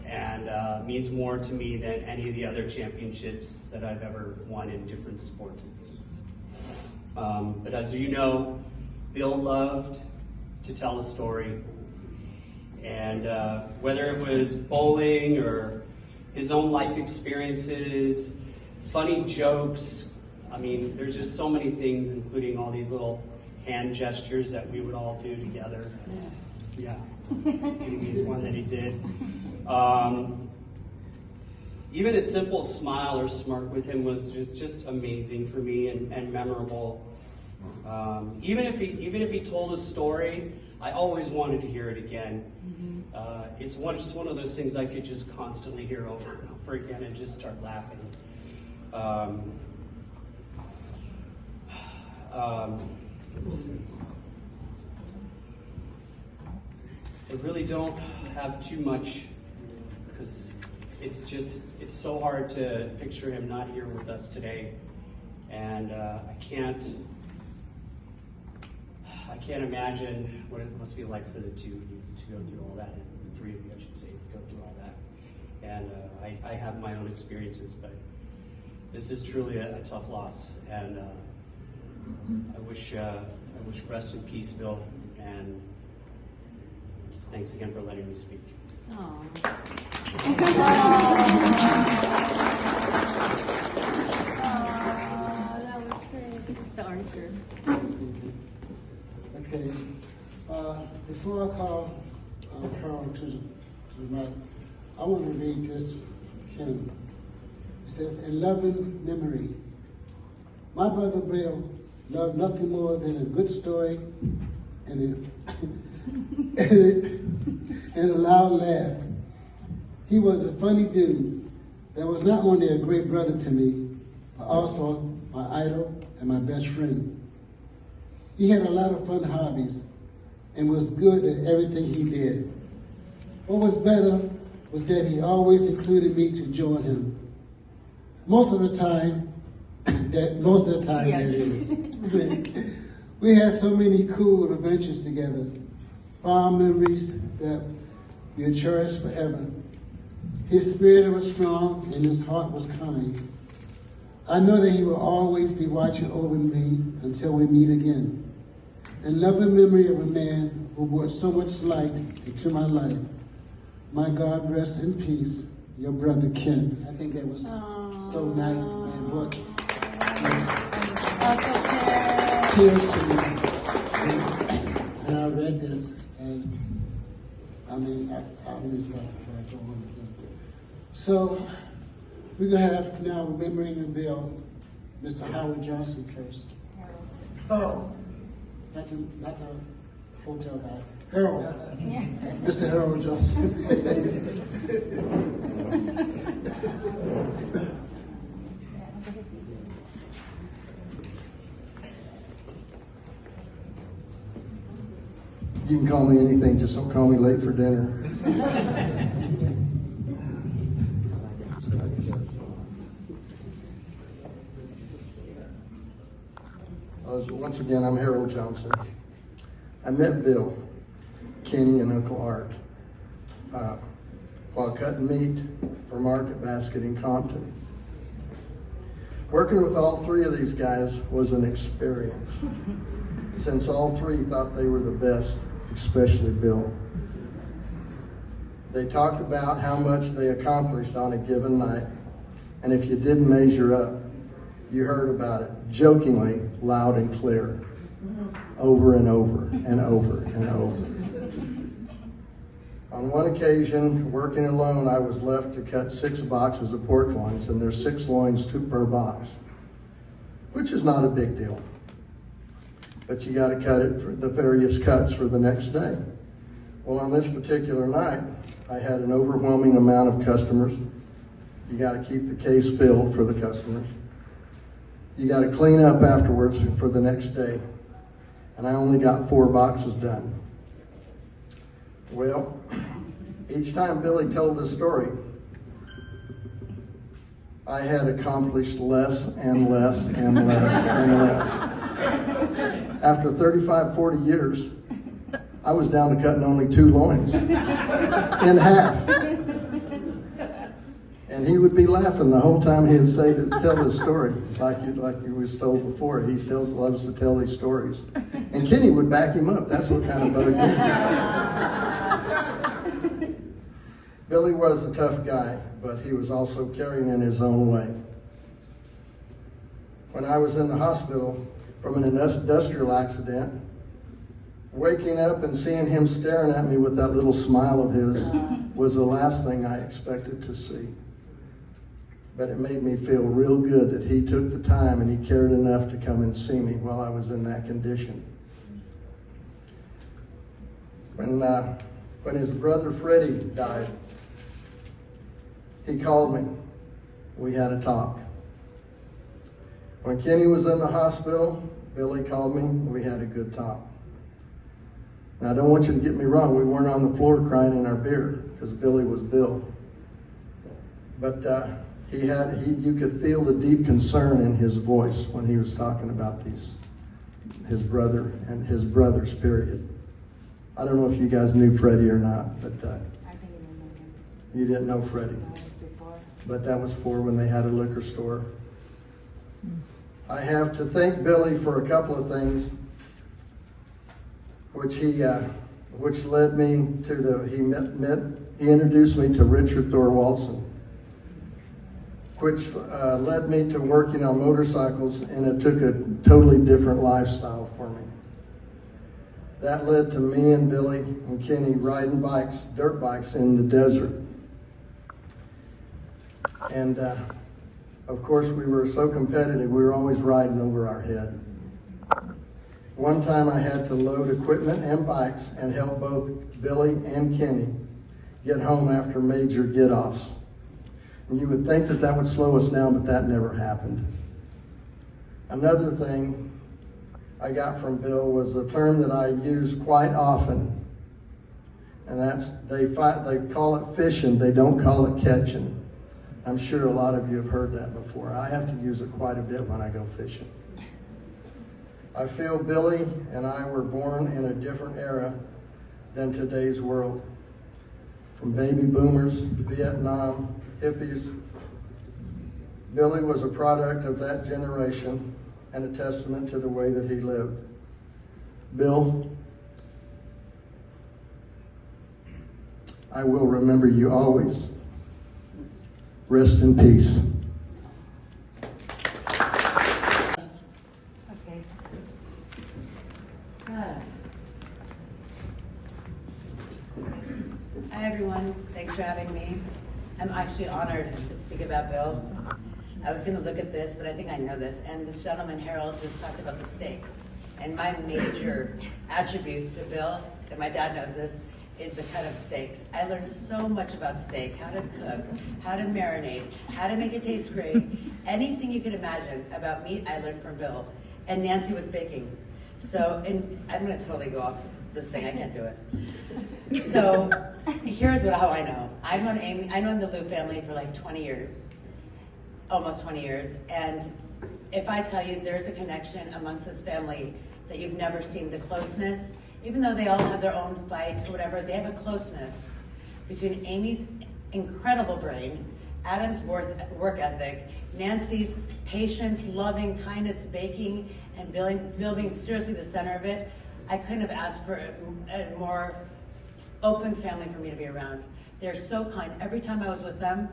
and means more to me than any of the other championships that I've ever won in different sports and things. But as you know, Bill loved to tell a story, and whether it was bowling or his own life experiences, funny jokes, I mean, there's just so many things, including all these little hand gestures that we would all do together. Yeah, Amy's one that he did. Even a simple smile or smirk with him was just amazing for me and memorable. Even if he told a story, I always wanted to hear it again. It's just one of those things I could just constantly hear over and over again and just start laughing. I really don't have too much, because it's so hard to picture him not here with us today, and I can't imagine what it must be like for the two of you to go through all that, and the three of you, I should say, go through all that. And I have my own experiences, but this is truly a tough loss, and I wish rest in peace, Bill, and thanks again for letting me speak. That was great. The archer. Okay, before I call Harold to the mic, I want to read this from Ken. It says, "In loving memory, my brother Bill loved nothing more than a good story and a loud laugh. He was a funny dude that was not only a great brother to me, but also my idol and my best friend. He had a lot of fun hobbies and was good at everything he did. What was better was that he always included me to join him. Most of the time, that is. We had so many cool adventures together, fond memories that we'll cherish forever. His spirit was strong and his heart was kind. I know that he will always be watching over me until we meet again. In loving memory of a man who brought so much light into my life. My God, rest in peace, your brother Ken." I think that was so nice, man. What? Tears to me. And I read this, and I mean, I'll miss that before I go on again. So, we're going to have now remembering a Bill, Mr. Howard Johnson first. Oh, not the hotel guy. Harold. Mr. Harold Johnson. You can call me anything, just don't call me late for dinner. Once again, I'm Harold Johnson. I met Bill Kenny and Uncle Art while cutting meat for Market Basket in Compton. Working with all three of these guys was an experience, since all three thought they were the best, especially Bill. They talked about how much they accomplished on a given night, and if you didn't measure up, you heard about it jokingly, loud and clear, over and over and over and over. On one occasion, working alone, I was left to cut 6 boxes of pork loins, and there's 6 loins per box, which is not a big deal. But you gotta cut it for the various cuts for the next day. Well, on this particular night, I had an overwhelming amount of customers. You gotta keep the case filled for the customers. You gotta clean up afterwards for the next day. And I only got 4 boxes done. Well, each time Billy told this story, I had accomplished less and less and less and less. After 35, 40 years, I was down to cutting only 2 loins in half. And he would be laughing the whole time he'd say to tell this story, like you was told before. He still loves to tell these stories. And Kenny would back him up. That's what kind of bug he is. Billy was a tough guy, but he was also caring in his own way. When I was in the hospital from an industrial accident, waking up and seeing him staring at me with that little smile of his was the last thing I expected to see. But it made me feel real good that he took the time and he cared enough to come and see me while I was in that condition. When his brother Freddie died, he called me. We had a talk. When Kenny was in the hospital, Billy called me. We had a good talk. Now, I don't want you to get me wrong. We weren't on the floor crying in our beer because Billy was Bill. But you could feel the deep concern in his voice when he was talking about his brother and his brothers, period. I don't know if you guys knew Freddie or not, but you didn't know Freddie. But that was when they had a liquor store. I have to thank Billy for a couple of things, which led me to he introduced me to Richard Thorwaldson, which led me to working on motorcycles, and it took a totally different lifestyle for me. That led to me and Billy and Kenny riding bikes, dirt bikes in the desert. And of course, we were so competitive, we were always riding over our head. One time I had to load equipment and bikes and help both Billy and Kenny get home after major get-offs. And you would think that would slow us down, but that never happened. Another thing I got from Bill was a term that I use quite often, and that's they call it fishing, they don't call it catching. I'm sure a lot of you have heard that before. I have to use it quite a bit when I go fishing. I feel Billy and I were born in a different era than today's world. From baby boomers to Vietnam, hippies, Billy was a product of that generation and a testament to the way that he lived. Bill, I will remember you always. Rest in peace. Okay. Hi everyone, thanks for having me. I'm actually honored to speak about Bill. I was gonna look at this, but I think I know this, and this gentleman, Harold, just talked about the steaks. And my major attribute to Bill, and my dad knows this, is the cut of steaks. I learned so much about steak, how to cook, how to marinate, how to make it taste great. Anything you could imagine about meat, I learned from Bill. And Nancy with baking. So, and I'm gonna totally go off this thing, I can't do it. So, here's how I know. I've known the Lou family for like 20 years, almost 20 years. And if I tell you there's a connection amongst this family that you've never seen, the closeness even though they all have their own fights or whatever, they have a closeness between Amy's incredible brain, Adam's work ethic, Nancy's patience, loving, kindness, baking, and Bill being seriously the center of it. I couldn't have asked for a more open family for me to be around. They're so kind. Every time I was with them,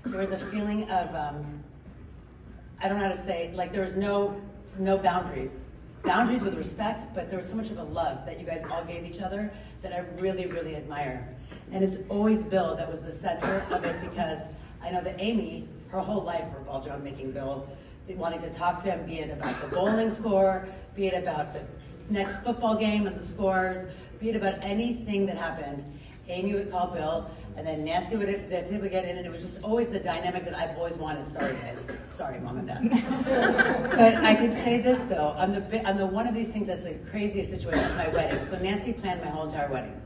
there was a feeling of, I don't know how to say, like there was no boundaries. Boundaries with respect, but there was so much of a love that you guys all gave each other that I really, really admire. And it's always Bill that was the center of it, because I know that Amy, her whole life revolved around making Bill, wanting to talk to him, be it about the bowling score, be it about the next football game and the scores, be it about anything that happened. Amy would call Bill, and then Nancy would get in, and it was just always the dynamic that I've always wanted. Sorry, guys. Sorry, Mom and Dad. But I could say this though, on the one of these things that's the craziest situation is my wedding. So Nancy planned my whole entire wedding.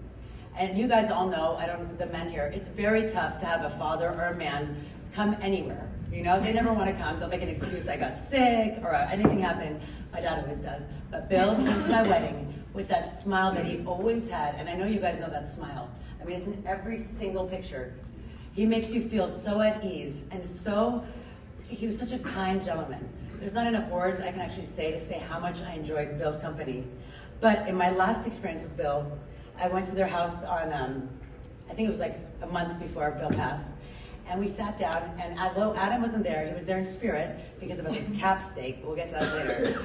And you guys all know, I don't know the men here, it's very tough to have a father or a man come anywhere. You know, they never want to come. They'll make an excuse, I got sick, or anything happened. My dad always does. But Bill came to my wedding with that smile that he always had, and I know you guys know that smile. I mean, it's in every single picture. He makes you feel so at ease, and he was such a kind gentleman. There's not enough words I can actually say to say how much I enjoyed Bill's company. But in my last experience with Bill, I went to their house on, I think it was like a month before Bill passed, and we sat down, and although Adam wasn't there, he was there in spirit because of his cap steak. We'll get to that later.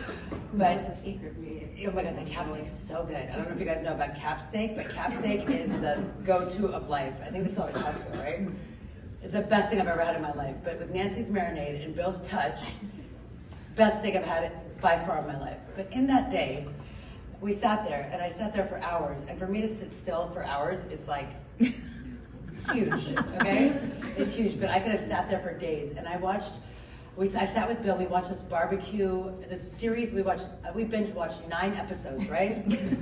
But oh my God, the cap steak is so good. I don't know if you guys know about cap steak, but cap steak is the go-to of life. I think they sell it at Costco, right? It's the best thing I've ever had in my life. But with Nancy's marinade and Bill's touch, best steak I've had by far in my life. But in that day, we sat there, and I sat there for hours. And for me to sit still for hours is like huge, okay? It's huge, but I could have sat there for days. And I sat with Bill, we watched this series, we binge watched 9 episodes, right?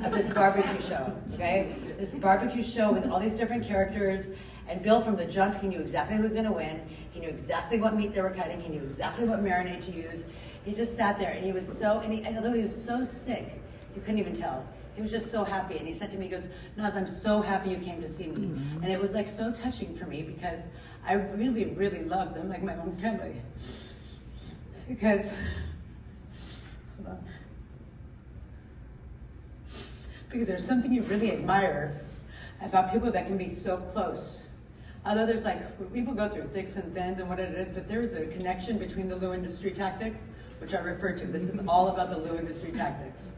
Of this barbecue show, okay? This barbecue show with all these different characters, and Bill from the jump, he knew exactly who was gonna win, he knew exactly what meat they were cutting, he knew exactly what marinade to use. He just sat there, and he was so, and although he was so sick, you couldn't even tell. He was just so happy, and he said to me, he goes, Naz, I'm so happy you came to see me. Mm-hmm. And it was like so touching for me because I really, really love them like my own family. Because, hold on. Because there's something you really admire about people that can be so close. Although there's like, people go through thicks and thins and what it is, but there's a connection between the Lou industry tactics, which I refer to. This is all about the Lou industry tactics.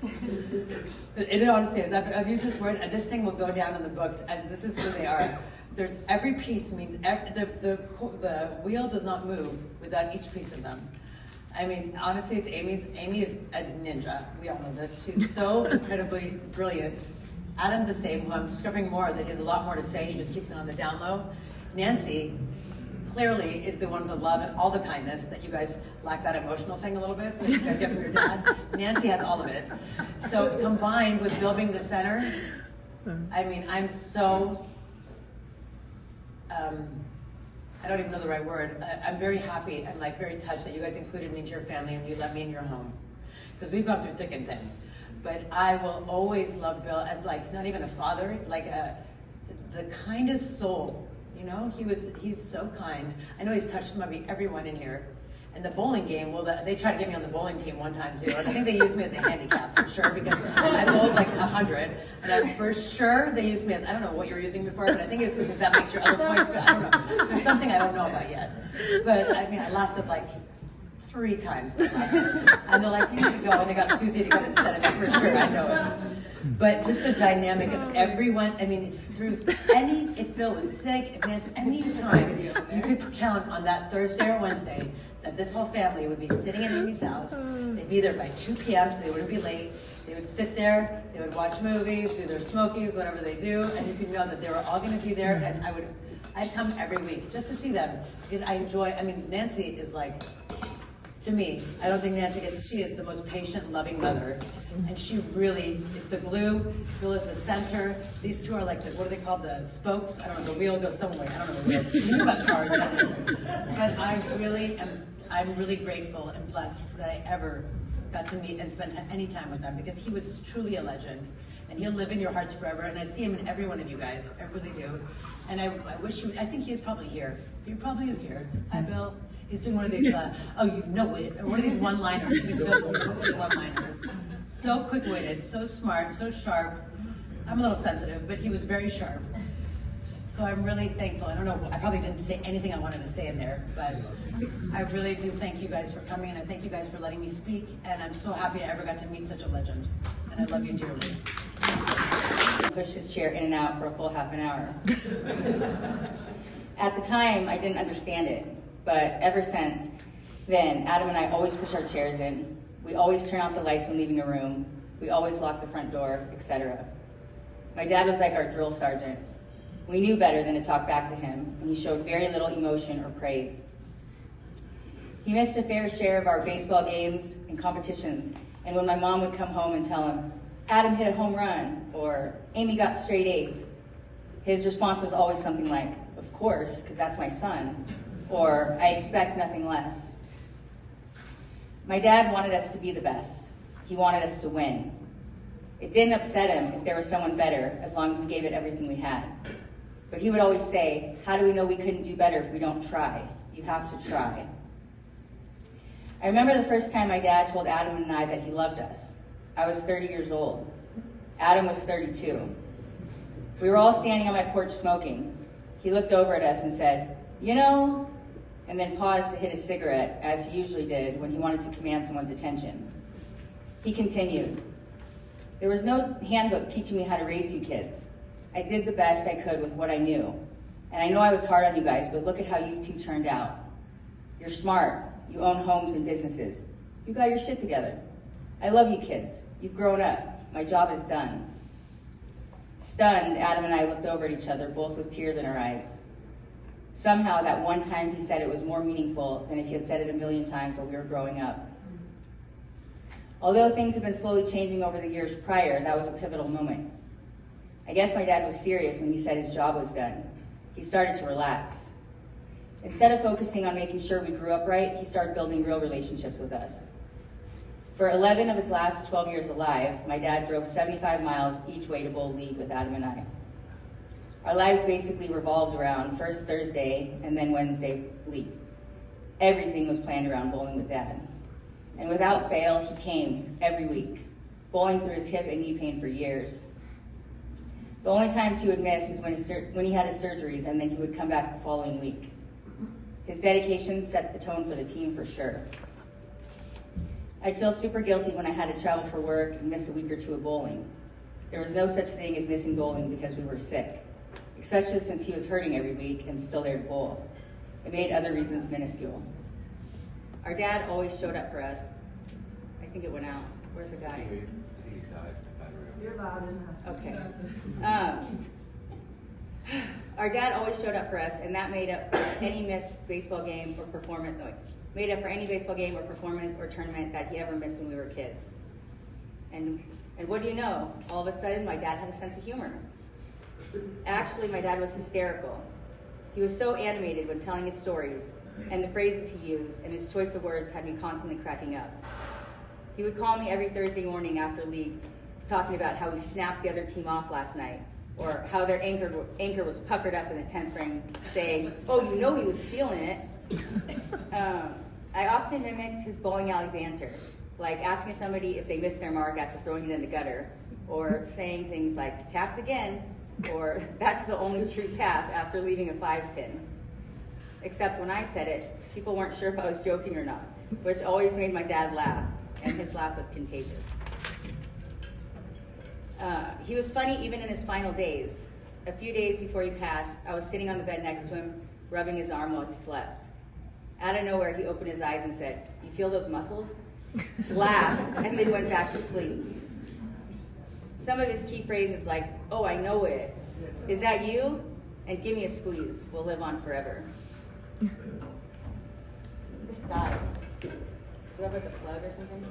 It honestly is. I've used this word, and this thing will go down in the books as this is who they are. There's every piece means the wheel does not move without each piece of them. I mean, honestly, it's Amy is a ninja. We all know this. She's so incredibly brilliant. Adam the same, who I'm discovering more that he has a lot more to say. He just keeps it on the down low. Nancy clearly is the one with the love and all the kindness that you guys lack that emotional thing a little bit that you guys get from your dad. Nancy has all of it. So combined with Bill being the center, I mean, I'm so, I don't even know the right word. I'm very happy and like very touched that you guys included me into your family and you let me in your home. Because we've gone through thick and thin. But I will always love Bill as like, not even a father, like the kindest soul. You know, he's so kind. I know he's touched maybe everyone in here. And the bowling game, well, they tried to get me on the bowling team one time too. And I think they used me as a handicap for sure because I bowled like 100. And I'm for sure they used me as, I don't know what you were using before, but I think it's because that makes your other points good. I don't know. There's something I don't know about yet. But I mean, I lasted like 3 times. And they're like, you need to go. And they got Susie to go instead of me for sure. I know it. But just the dynamic of everyone, I mean, if Bill was sick, if Nancy, any time, you could count on that Thursday or Wednesday that this whole family would be sitting in Amy's house. They'd be there by 2 p.m. so they wouldn't be late. They would sit there, they would watch movies, do their smokies, whatever they do, and you could know that they were all going to be there, and I'd come every week just to see them because I enjoy, I mean, Nancy is like, to me, I don't think Nancy she is the most patient, loving mother. And she really is the glue. Bill is the center. These two are like, what are they called? The spokes? I don't know, the wheel goes somewhere. I don't know the wheels. You know about cars. But I'm really grateful and blessed that I ever got to meet and spend any time with them because he was truly a legend. and he'll live in your hearts forever. And I see him in every one of you guys. I really do. And I wish I think he is probably here. He probably is here. Hi, Bill. He's doing one of these, oh, you know it, one of these one-liners. He's building one-liners. So quick-witted, so smart, so sharp. I'm a little sensitive, but he was very sharp. So I'm really thankful. I don't know, I probably didn't say anything I wanted to say in there, but I really do thank you guys for coming, and I thank you guys for letting me speak, and I'm so happy I ever got to meet such a legend. And I love you dearly. Pushed his chair in and out for a full half an hour. At the time, I didn't understand it, but ever since then, Adam and I always push our chairs in. We always turn out the lights when leaving a room. We always lock the front door, etc. My dad was like our drill sergeant. We knew better than to talk back to him, and he showed very little emotion or praise. He missed a fair share of our baseball games and competitions, and when my mom would come home and tell him, Adam hit a home run, or Amy got straight A's, his response was always something like, of course, because that's my son, or I expect nothing less. My dad wanted us to be the best. He wanted us to win. It didn't upset him if there was someone better, as long as we gave it everything we had. But he would always say, how do we know we couldn't do better if we don't try? You have to try. I remember the first time my dad told Adam and I that he loved us. I was 30 years old. Adam was 32. We were all standing on my porch smoking. He looked over at us and said, you know, and then paused to hit a cigarette, as he usually did when he wanted to command someone's attention. He continued, there was no handbook teaching me how to raise you kids. I did the best I could with what I knew. And I know I was hard on you guys, but look at how you two turned out. You're smart. You own homes and businesses. You got your shit together. I love you kids. You've grown up. My job is done. Stunned, Adam and I looked over at each other, both with tears in our eyes. Somehow, that one time he said it was more meaningful than if he had said it a million times while we were growing up. Although things have been slowly changing over the years prior, that was a pivotal moment. I guess my dad was serious when he said his job was done. He started to relax. Instead of focusing on making sure we grew up right, he started building real relationships with us. For 11 of his last 12 years alive, my dad drove 75 miles each way to bowl league with Adam and I. Our lives basically revolved around first Thursday and then Wednesday league. Everything was planned around bowling with Dad. And without fail, he came every week, bowling through his hip and knee pain for years. The only times he would miss is when he had his surgeries, and then he would come back the following week. His dedication set the tone for the team for sure. I'd feel super guilty when I had to travel for work and miss a week or two of bowling. There was no such thing as missing bowling because we were sick, especially since he was hurting every week and still there to bowl. It made other reasons minuscule. Our dad always showed up for us. I think it went out. Where's the guy? You're loud enough. Okay. Our dad always showed up for us, and that made up for any missed baseball game or performance. No, made up for any baseball game or performance or tournament that he ever missed when we were kids. And what do you know? All of a sudden, my dad had a sense of humor. Actually, my dad was hysterical. He was so animated when telling his stories, and the phrases he used, and his choice of words had me constantly cracking up. He would call me every Thursday morning after league, talking about how he snapped the other team off last night, or how their anchor was puckered up in the 10th ring, saying, oh, you know he was feeling it. I often mimicked his bowling alley banter, like asking somebody if they missed their mark after throwing it in the gutter, or saying things like, tapped again, or that's the only true tap after leaving a 5-pin. Except when I said it, people weren't sure if I was joking or not, which always made my dad laugh, and his laugh was contagious. He was funny even in his final days. A few days before he passed, I was sitting on the bed next to him, rubbing his arm while he slept. Out of nowhere, he opened his eyes and said, you feel those muscles? Laughed, and then went back to sleep. Some of his key phrases like, oh, I know it. Is that you? And give me a squeeze. We'll live on forever. This guy. Do you have like a slug or something?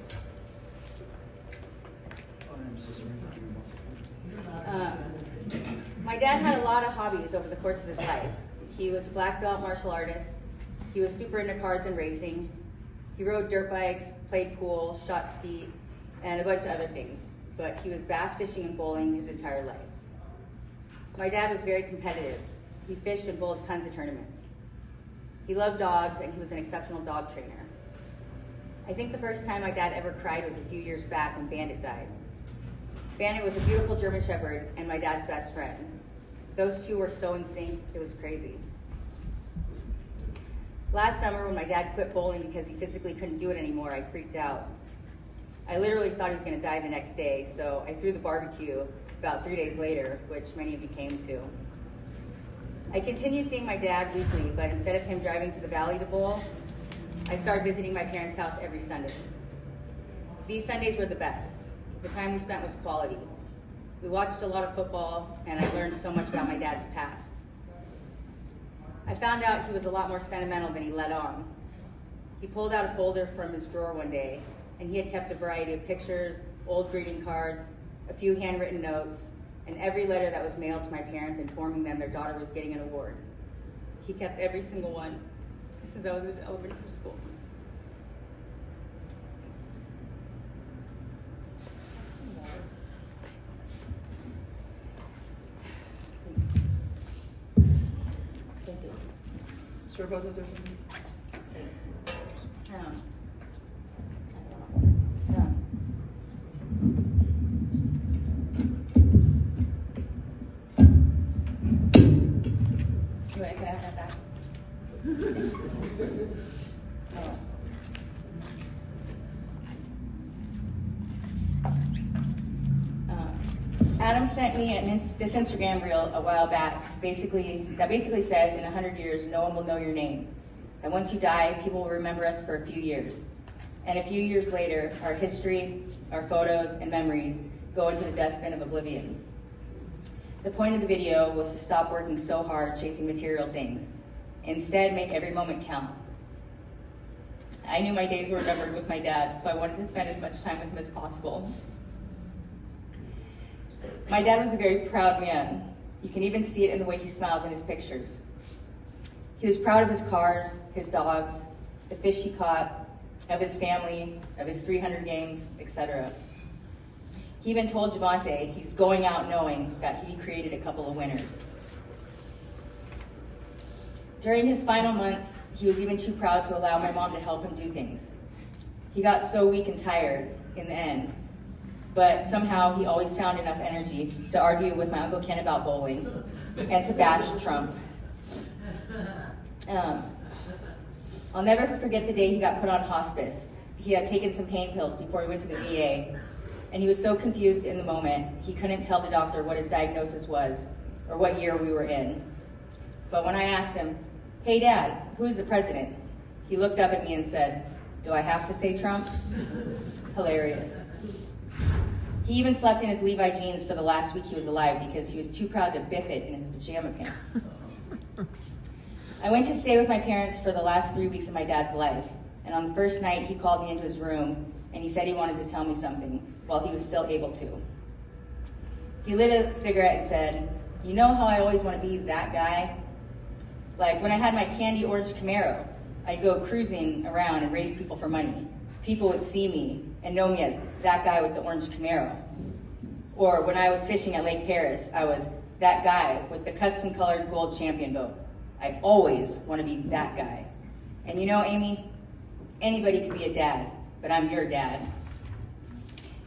My dad had a lot of hobbies over the course of his life. He was a black belt martial artist. He was super into cars and racing. He rode dirt bikes, played pool, shot skeet, and a bunch of other things. but he was bass fishing and bowling his entire life. My dad was very competitive. He fished and bowled tons of tournaments. He loved dogs, and he was an exceptional dog trainer. I think the first time my dad ever cried was a few years back when Bandit died. Bandit was a beautiful German Shepherd and my dad's best friend. Those two were so in sync, it was crazy. Last summer, when my dad quit bowling because he physically couldn't do it anymore, I freaked out. I literally thought he was going to die the next day, so I threw the barbecue about 3 days later, which many of you came to. I continued seeing my dad weekly, but instead of him driving to the valley to bowl, I started visiting my parents' house every Sunday. These Sundays were the best. The time we spent was quality. We watched a lot of football, and I learned so much about my dad's past. I found out he was a lot more sentimental than he let on. He pulled out a folder from his drawer one day, and he had kept a variety of pictures, old greeting cards, a few handwritten notes, and every letter that was mailed to my parents informing them their daughter was getting an award. He kept every single one since I was in elementary school. Thank you. Sorry about that. Thanks. Anyway, can I have that back? Adam sent me this Instagram reel a while back, that basically says, in 100 years, no one will know your name. And once you die, people will remember us for a few years. And a few years later, our history, our photos, and memories go into the dustbin of oblivion. The point of the video was to stop working so hard chasing material things. Instead, make every moment count. I knew my days were remembered with my dad, so I wanted to spend as much time with him as possible. My dad was a very proud man. You can even see it in the way he smiles in his pictures. He was proud of his cars, his dogs, the fish he caught, of his family, of his 300 games, etc. He even told Javante he's going out knowing that he created a couple of winners. During his final months, he was even too proud to allow my mom to help him do things. He got so weak and tired in the end, but somehow he always found enough energy to argue with my Uncle Ken about bowling and to bash Trump. I'll never forget the day he got put on hospice. He had taken some pain pills before he went to the VA, and he was so confused in the moment, he couldn't tell the doctor what his diagnosis was or what year we were in. But when I asked him, "Hey Dad, who's the president?" he looked up at me and said, "Do I have to say Trump?" Hilarious. He even slept in his Levi jeans for the last week he was alive because he was too proud to biff it in his pajama pants. I went to stay with my parents for the last 3 weeks of my dad's life, and on the first night he called me into his room and he said he wanted to tell me something while he was still able to. He lit a cigarette and said, "You know how I always want to be that guy? Like when I had my candy orange Camaro, I'd go cruising around and race people for money. People would see me and know me as that guy with the orange Camaro. Or when I was fishing at Lake Paris, I was that guy with the custom colored gold champion boat. I always want to be that guy. And you know, Amy, anybody can be a dad, but I'm your dad.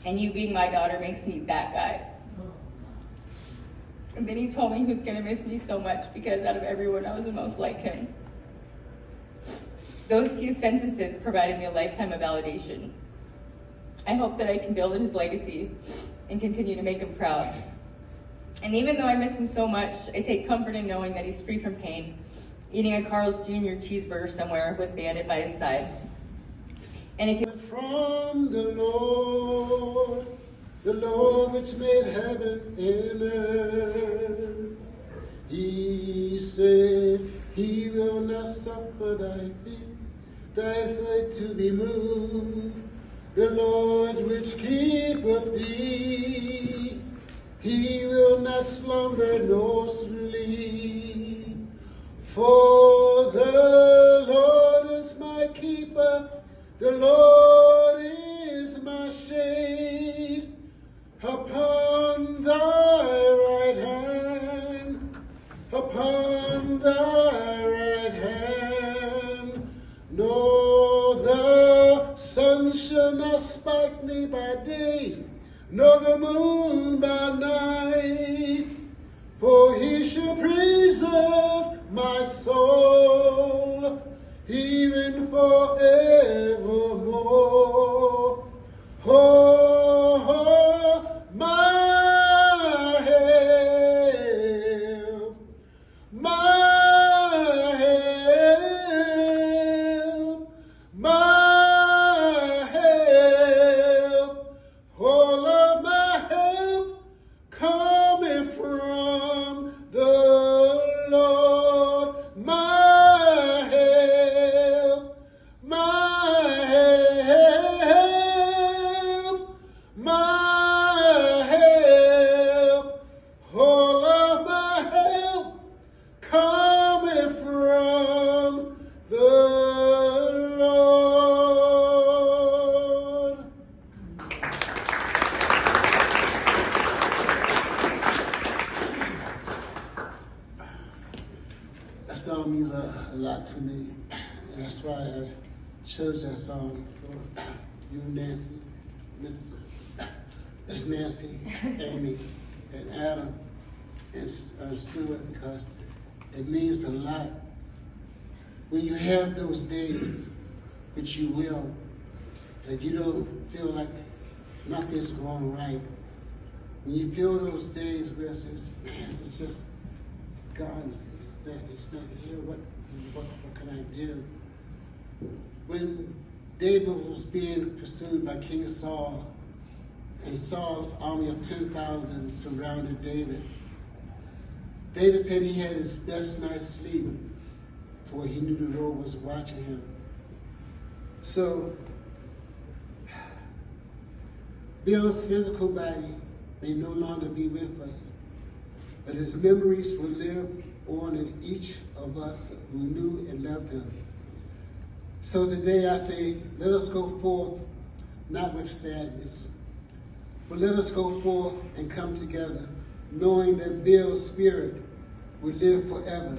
And you being my daughter makes me that guy." And then he told me he was going to miss me so much because out of everyone, I was the most like him. Those few sentences provided me a lifetime of validation. I hope that I can build on his legacy and continue to make him proud. And even though I miss him so much, I take comfort in knowing that he's free from pain, eating a Carl's Jr. cheeseburger somewhere with Bandit by his side. And if you From the Lord which made heaven and earth, he said, he will not suffer thy foot to be moved. The Lord which keepeth thee, he will not slumber nor sleep. For the Lord is my keeper, the Lord is my shade upon thy right hand. No, the sun shall not spike me by day, nor the moon by night. For he shall preserve my soul, even forevermore. Oh, my help, my help, my help, all of my help coming from the Lord. My help, my help, my help, all of my help coming from the Lord. That song means a lot to me, and that's why I chose that song for you, Nancy, Miss Nancy, Amy, and Adam, and Stuart, because it means a lot. When you have those days, which you will, that you don't feel like nothing's going right, when you feel those days where it says, man, it's just, it's gone, it's not here, what can I do? When David was being pursued by King Saul, and Saul's army of 10,000 surrounded David, David said he had his best night's sleep, for he knew the Lord was watching him. So, Bill's physical body may no longer be with us, but his memories will live on in each of us who knew and loved him. So today I say, let us go forth, not with sadness, but let us go forth and come together, knowing that Bill's spirit will live forever.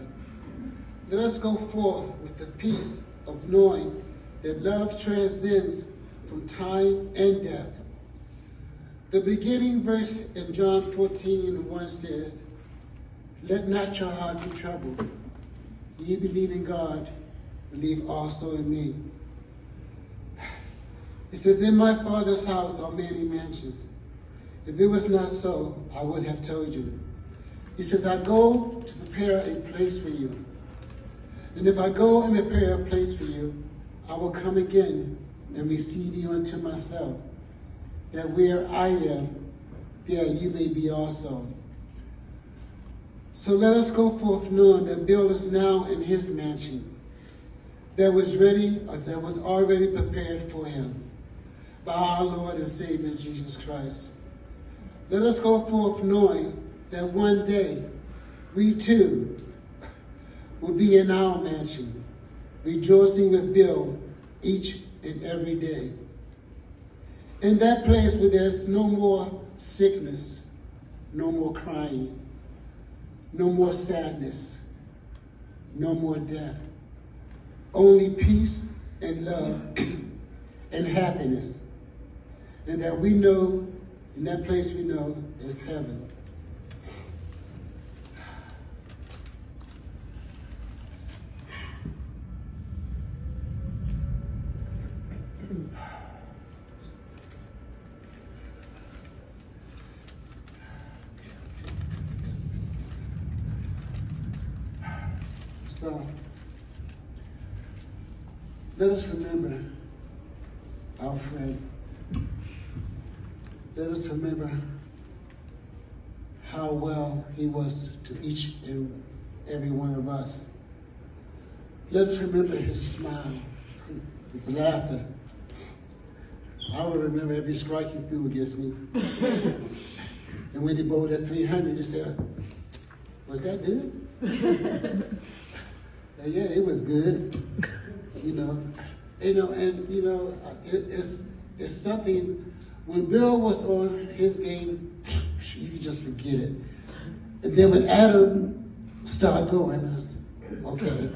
Let us go forth with the peace of knowing that love transcends from time and death. The beginning verse in John 14:1 says, let not your heart be troubled. Ye believe in God, believe also in me. It says, in my Father's house are many mansions. If it was not so, I would have told you. He says, I go to prepare a place for you. And if I go and prepare a place for you, I will come again and receive you unto myself, that where I am, there you may be also. So let us go forth knowing that Bill is now in his mansion that was ready, or that was already prepared for him by our Lord and Savior Jesus Christ. Let us go forth knowing that one day we too will be in our mansion, rejoicing with Bill each and every day. In that place where there's no more sickness, no more crying, no more sadness, no more death, only peace and love and happiness. And that we know, in that place we know, is heaven. So, let us remember our friend. Let us remember how well he was to each and every one of us. Let us remember his smile, his laughter. I will remember every strike he threw against me. And when he bowled at 300, he said, was that good? Yeah, it was good. It's something. When Bill was on his game, you could just forget it. And then when Adam started going. I said, okay.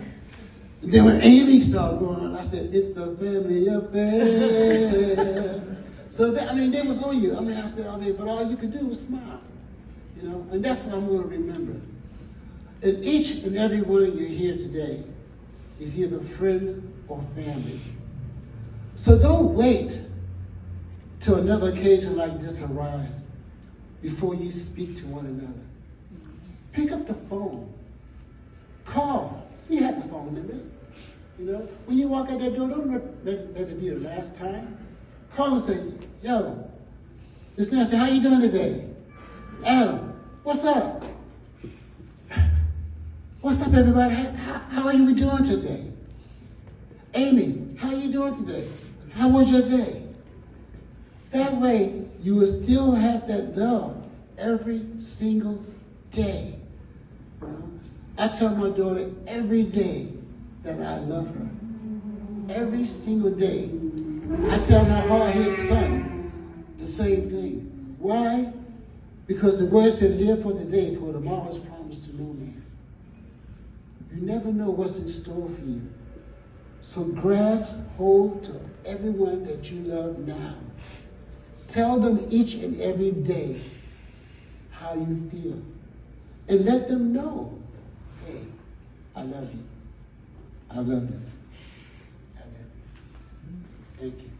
And then when Amy started going, I said, it's a family affair. So that, they was on you. I said, but all you could do was smile, and that's what I'm going to remember. And each and every one of you here today is either friend or family. So don't wait till another occasion like this arrives before you speak to one another. Pick up the phone. Call. You have the phone numbers. When you walk out that door, don't let it be the last time. Call and say, yo, Miss Nancy, how you doing today? Adam, what's up? What's up, everybody? How are you doing today? Amy, how you doing today? How was your day? That way, you will still have that love every single day. I tell my daughter every day that I love her. Every single day. I tell my hard-headed son the same thing. Why? Because the word said, live for today, for tomorrow is promised to no man. You never know what's in store for you. So grab hold to everyone that you love now. Tell them each and every day how you feel. And let them know, hey, I love you. I love them. I love you. Thank you.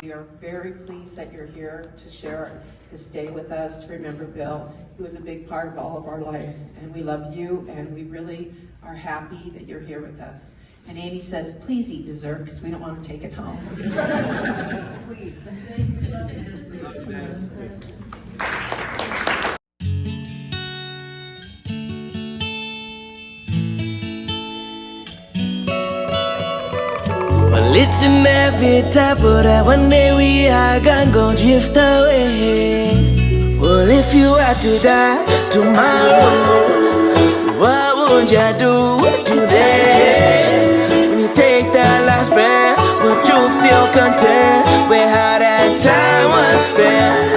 We are very pleased that you're here to share this day with us, to remember Bill. He was a big part of all of our lives, and we love you, and we really are happy that you're here with us. And Amy says, please eat dessert, because we don't want to take it home. Please. Well, it's inevitable that one day we are gonna drift away. Well, if you had to die tomorrow, what would you do today? When you take that last breath, would you feel content with how that time was spent?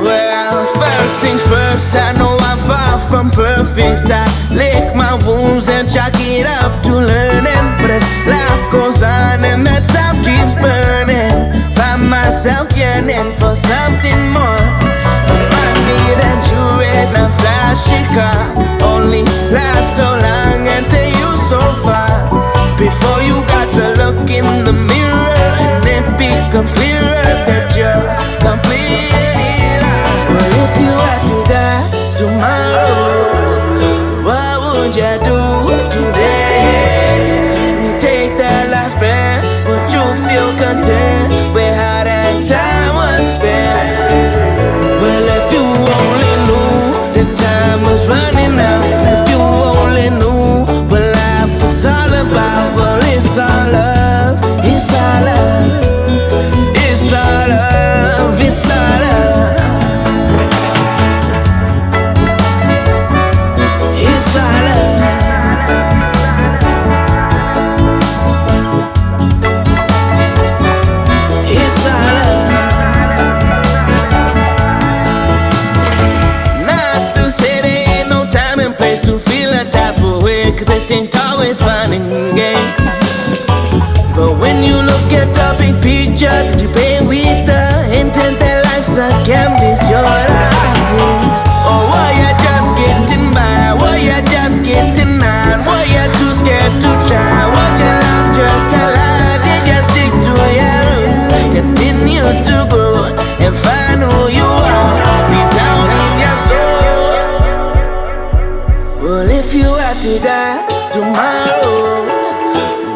Well, first things first, I know I'm far from perfect. I lick my wounds and chalk it up to learning. But as life goes on and that time keeps burning, find myself yearning for something more. Money that you read, a flashy car, only lasts so long and take you so far. Before you got to look in the mirror and it becomes clearer that you're completely lost. Well, if you had to die tomorrow, what would you do today? When you take that last breath, would you feel content with how that time was spent? Well, if you only knew the time was running out, if you only knew what life was all about, well, it's all love, it's all love, it's all love, it's all love, it's all love. It's all love. Not to say there ain't no time and place to feel a type of way, cause it ain't always fun and games. But when you look at the big picture, did you paint with the intent that life's a canvas, your artist? Or were you just getting by? Were you just getting on? Were you too scared to try? Was your life just a lie? Did you stick to your roots? Continue to grow and find who you are deep down in your soul. Well, if you had to die tomorrow,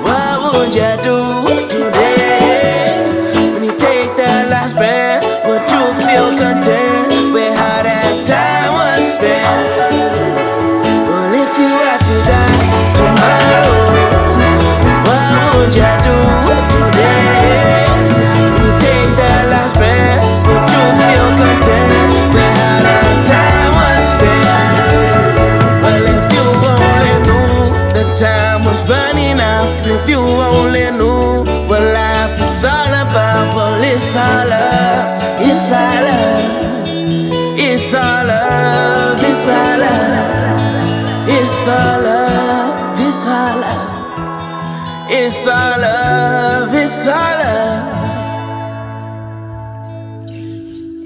what would you do today? When you take that last breath, would you feel content with how that time was spent? Well, if you had to die tomorrow, what would you do today? When you take that last breath, would you feel content with how that time was spent? Well, if you only knew the time was running out, and if you only knew what life is all about, well, it's all love, it's all love, it's all love, it's all love. It's our love, it's our love. It's our love, it's our love.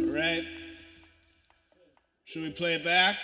All right. Should we play it back?